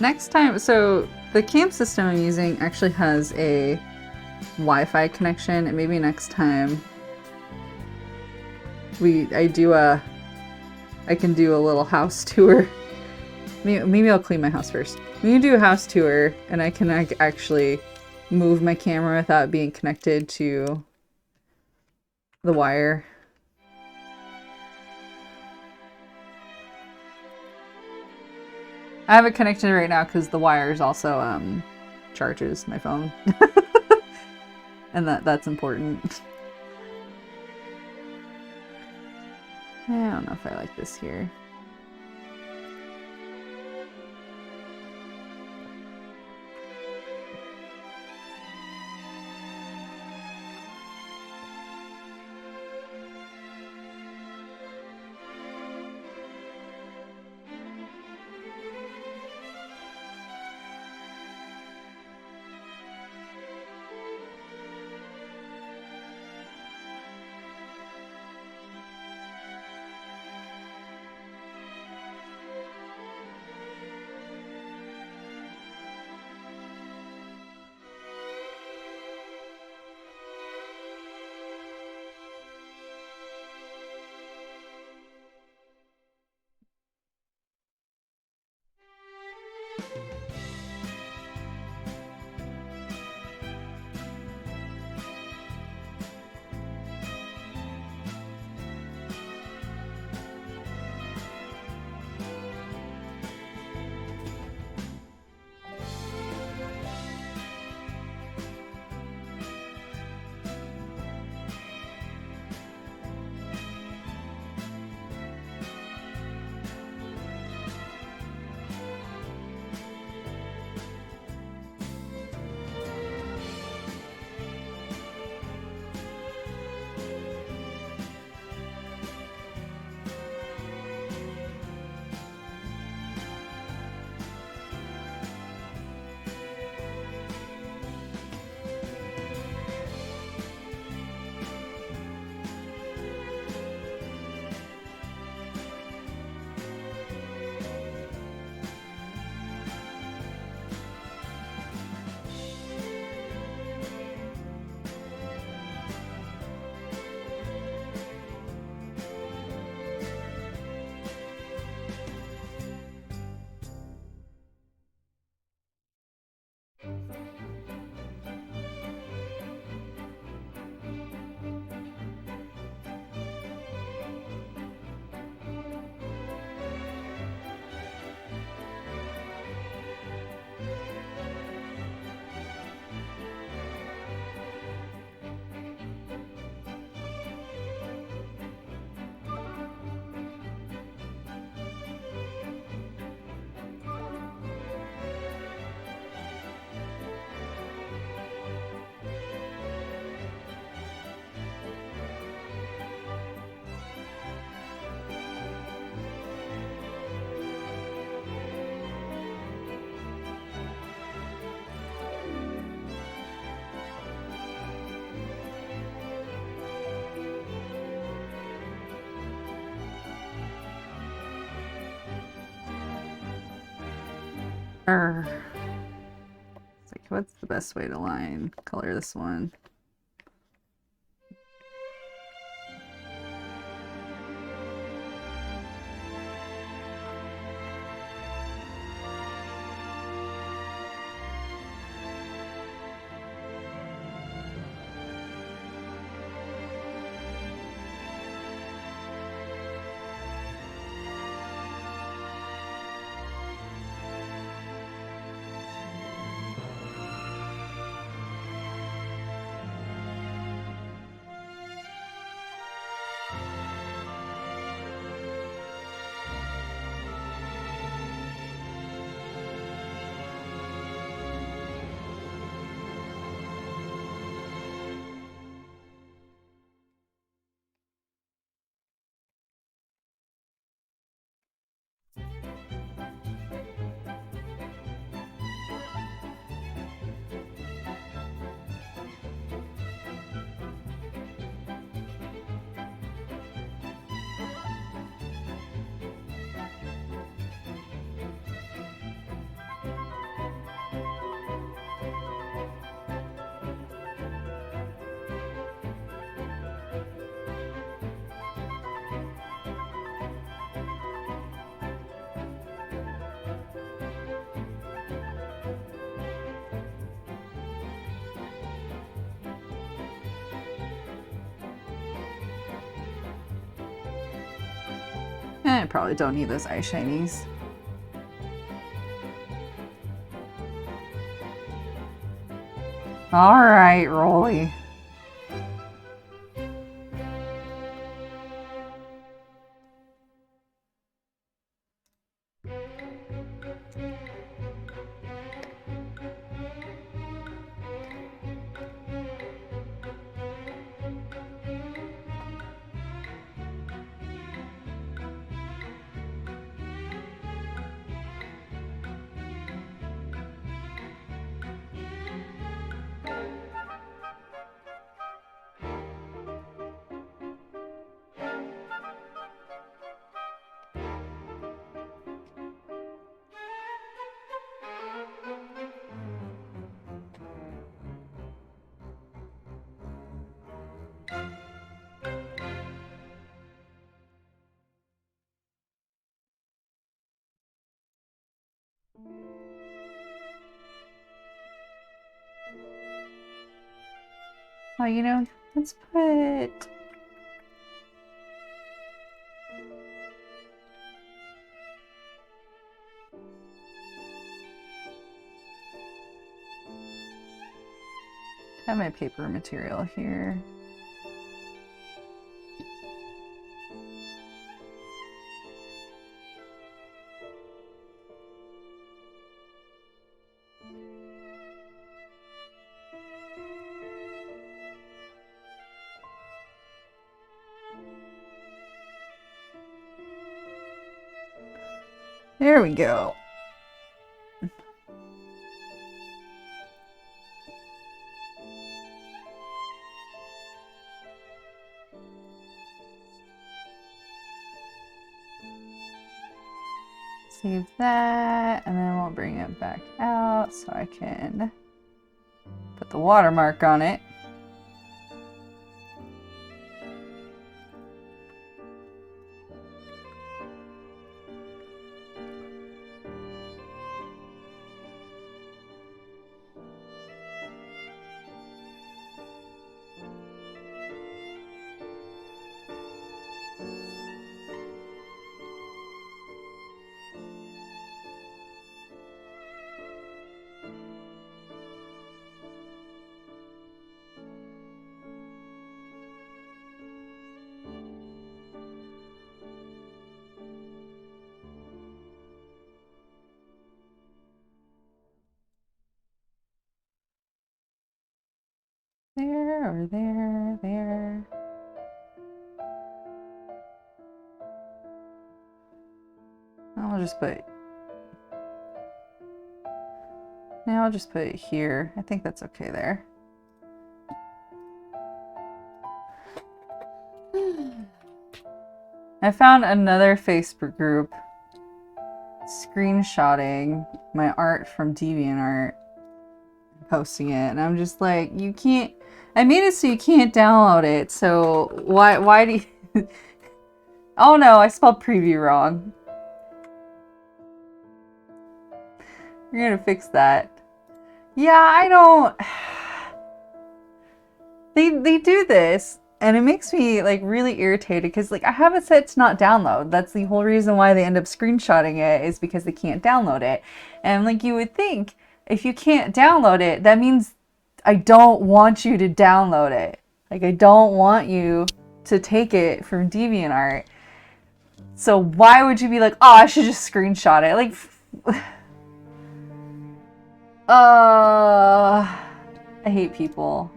Next time, so the camp system I'm using actually has a Wi-Fi connection, and maybe next time I can do a little house tour. Maybe I'll clean my house first. We can do a house tour, and I can actually move my camera without being connected to the wire. I have it connected right now because the wires also charges my phone. And that's important. I don't know if I like this here. It's the best way to line color this one. I probably don't need those eye shinies. All right, Rolly. Oh, you know, let's put... I have my paper material here. There we go. Save that, and then we'll bring it back out so I can put the watermark on it. There, or there, there. I'll just put... Now I'll just put it here. I think that's okay there. I found another Facebook group screenshotting my art from DeviantArt, reposting it, and I'm just like, you can't. I made it so you can't download it. So why do you? Oh no, I spelled preview wrong. You're gonna fix that. Yeah, I don't. They do this, and it makes me like really irritated because like I have it set to not download. That's the whole reason why they end up screenshotting it, is because they can't download it. And like you would think, if you can't download it, that means I don't want you to download it. Like I don't want you to take it from DeviantArt. So why would you be like, oh, I should just screenshot it? Like, I hate people.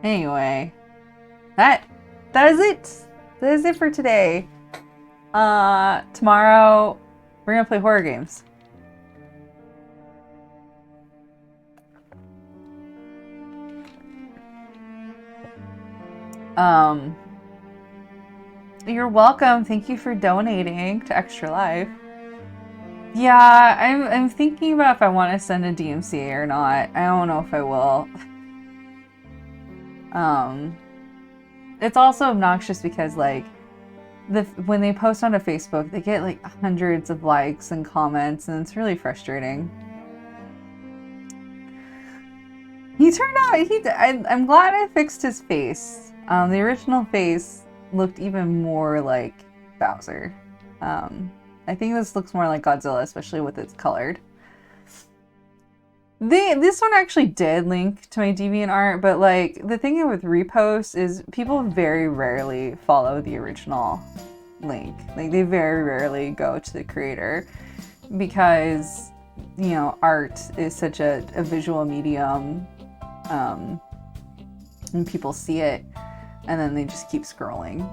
Anyway, that is it. That is it for today. Tomorrow we're gonna play horror games. You're welcome. Thank you for donating to Extra Life. Yeah, I'm thinking about if I want to send a DMCA or not. I don't know if I will. It's also obnoxious because like when they post onto Facebook, they get like hundreds of likes and comments, and it's really frustrating. He turned out I'm glad I fixed his face. The original face looked even more like Bowser. I think this looks more like Godzilla, especially with its colored. This one actually did link to my DeviantArt, but like the thing with reposts is people very rarely follow the original link. Like they very rarely go to the creator because, you know, art is such a visual medium, and people see it and then they just keep scrolling.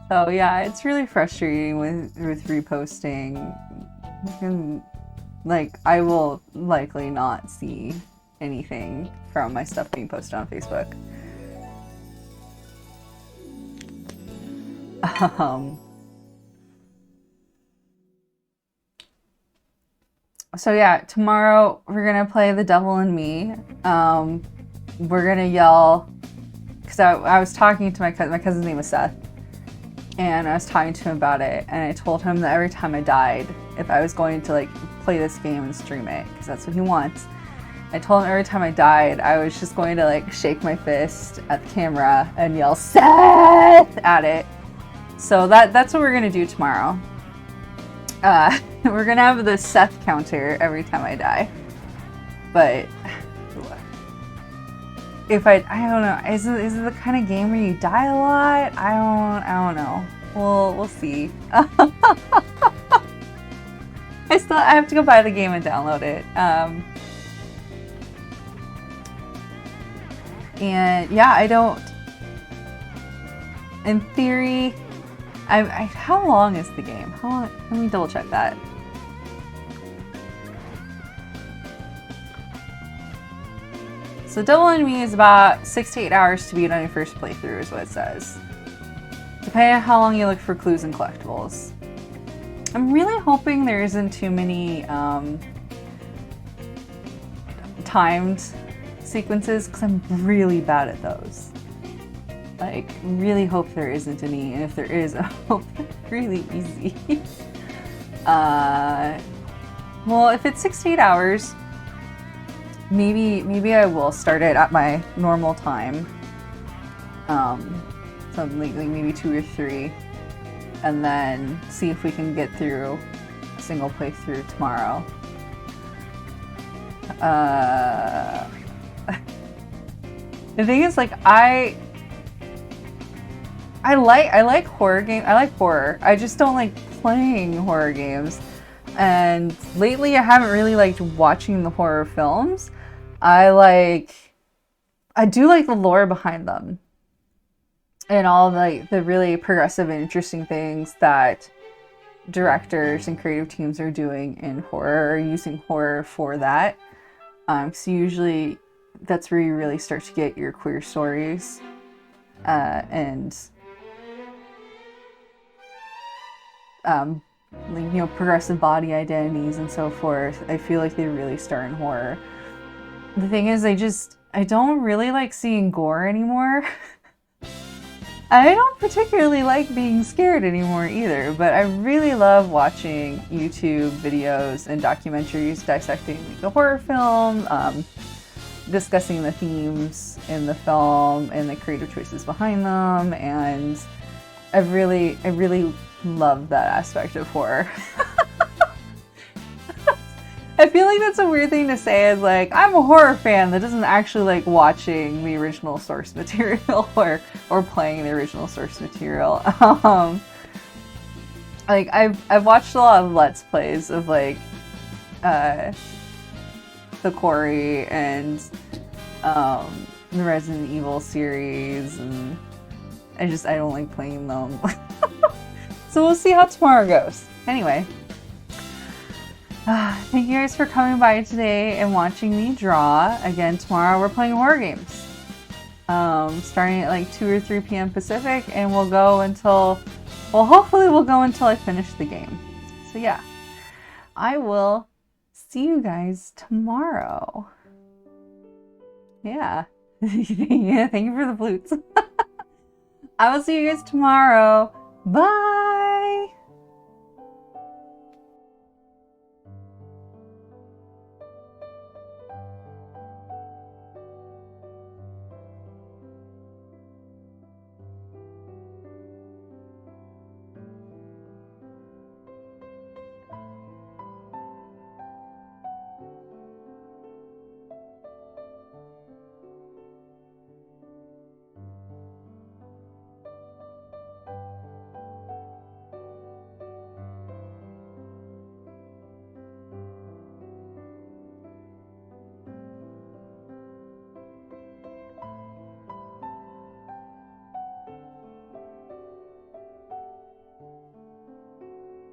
So yeah, it's really frustrating with reposting. Like, I will likely not see anything from my stuff being posted on Facebook. So yeah, tomorrow we're gonna play The Devil in Me. We're gonna yell, because I was talking to my cousin. My cousin's name is Seth. And I was talking to him about it, and I told him that every time I died, if I was going to like play this game and stream it, because that's what he wants, I told him every time I died, I was just going to like shake my fist at the camera and yell Seth at it. So that's what we're gonna do tomorrow. We're gonna have the Seth counter every time I die. But if I don't know, is it the kind of game where you die a lot? I don't know. We'll see. I have to go buy the game and download it. And yeah, I don't. In theory, how long is the game? How long? Let me double check that. So Devil in Me is about 6 to 8 hours to beat on your first playthrough is what it says. Depending on how long you look for clues and collectibles. I'm really hoping there isn't too many timed sequences, because I'm really bad at those. Like, really hope there isn't any, and if there is, I hope it's really easy. Well, if it's 6 to 8 hours, maybe I will start it at my normal time. Something like maybe 2 or 3, and then see if we can get through a single playthrough tomorrow. The thing is, like, I like horror games. I like horror. I just don't like playing horror games. And lately I haven't really liked watching the horror films. I do like the lore behind them. And all the really progressive and interesting things that directors and creative teams are doing in horror, or using horror for that. So usually that's where you really start to get your queer stories. And like, you know, progressive body identities and so forth. I feel like they really star in horror. The thing is, I don't really like seeing gore anymore. I don't particularly like being scared anymore either, but I really love watching YouTube videos and documentaries dissecting the horror film, discussing the themes in the film and the creative choices behind them, and I really love that aspect of horror. I feel like that's a weird thing to say, is like, I'm a horror fan that doesn't actually like watching the original source material or playing the original source material. Like I've watched a lot of Let's Plays of like the Corey and the Resident Evil series, and I don't like playing them. So we'll see how tomorrow goes. Anyway. Thank you guys for coming by today and watching me draw. Again, tomorrow we're playing horror games. Starting at like 2 or 3 p.m. Pacific, and we'll go until, well, hopefully we'll go until I finish the game. So yeah, I will see you guys tomorrow. Yeah. Yeah, thank you for the flutes. I will see you guys tomorrow. Bye!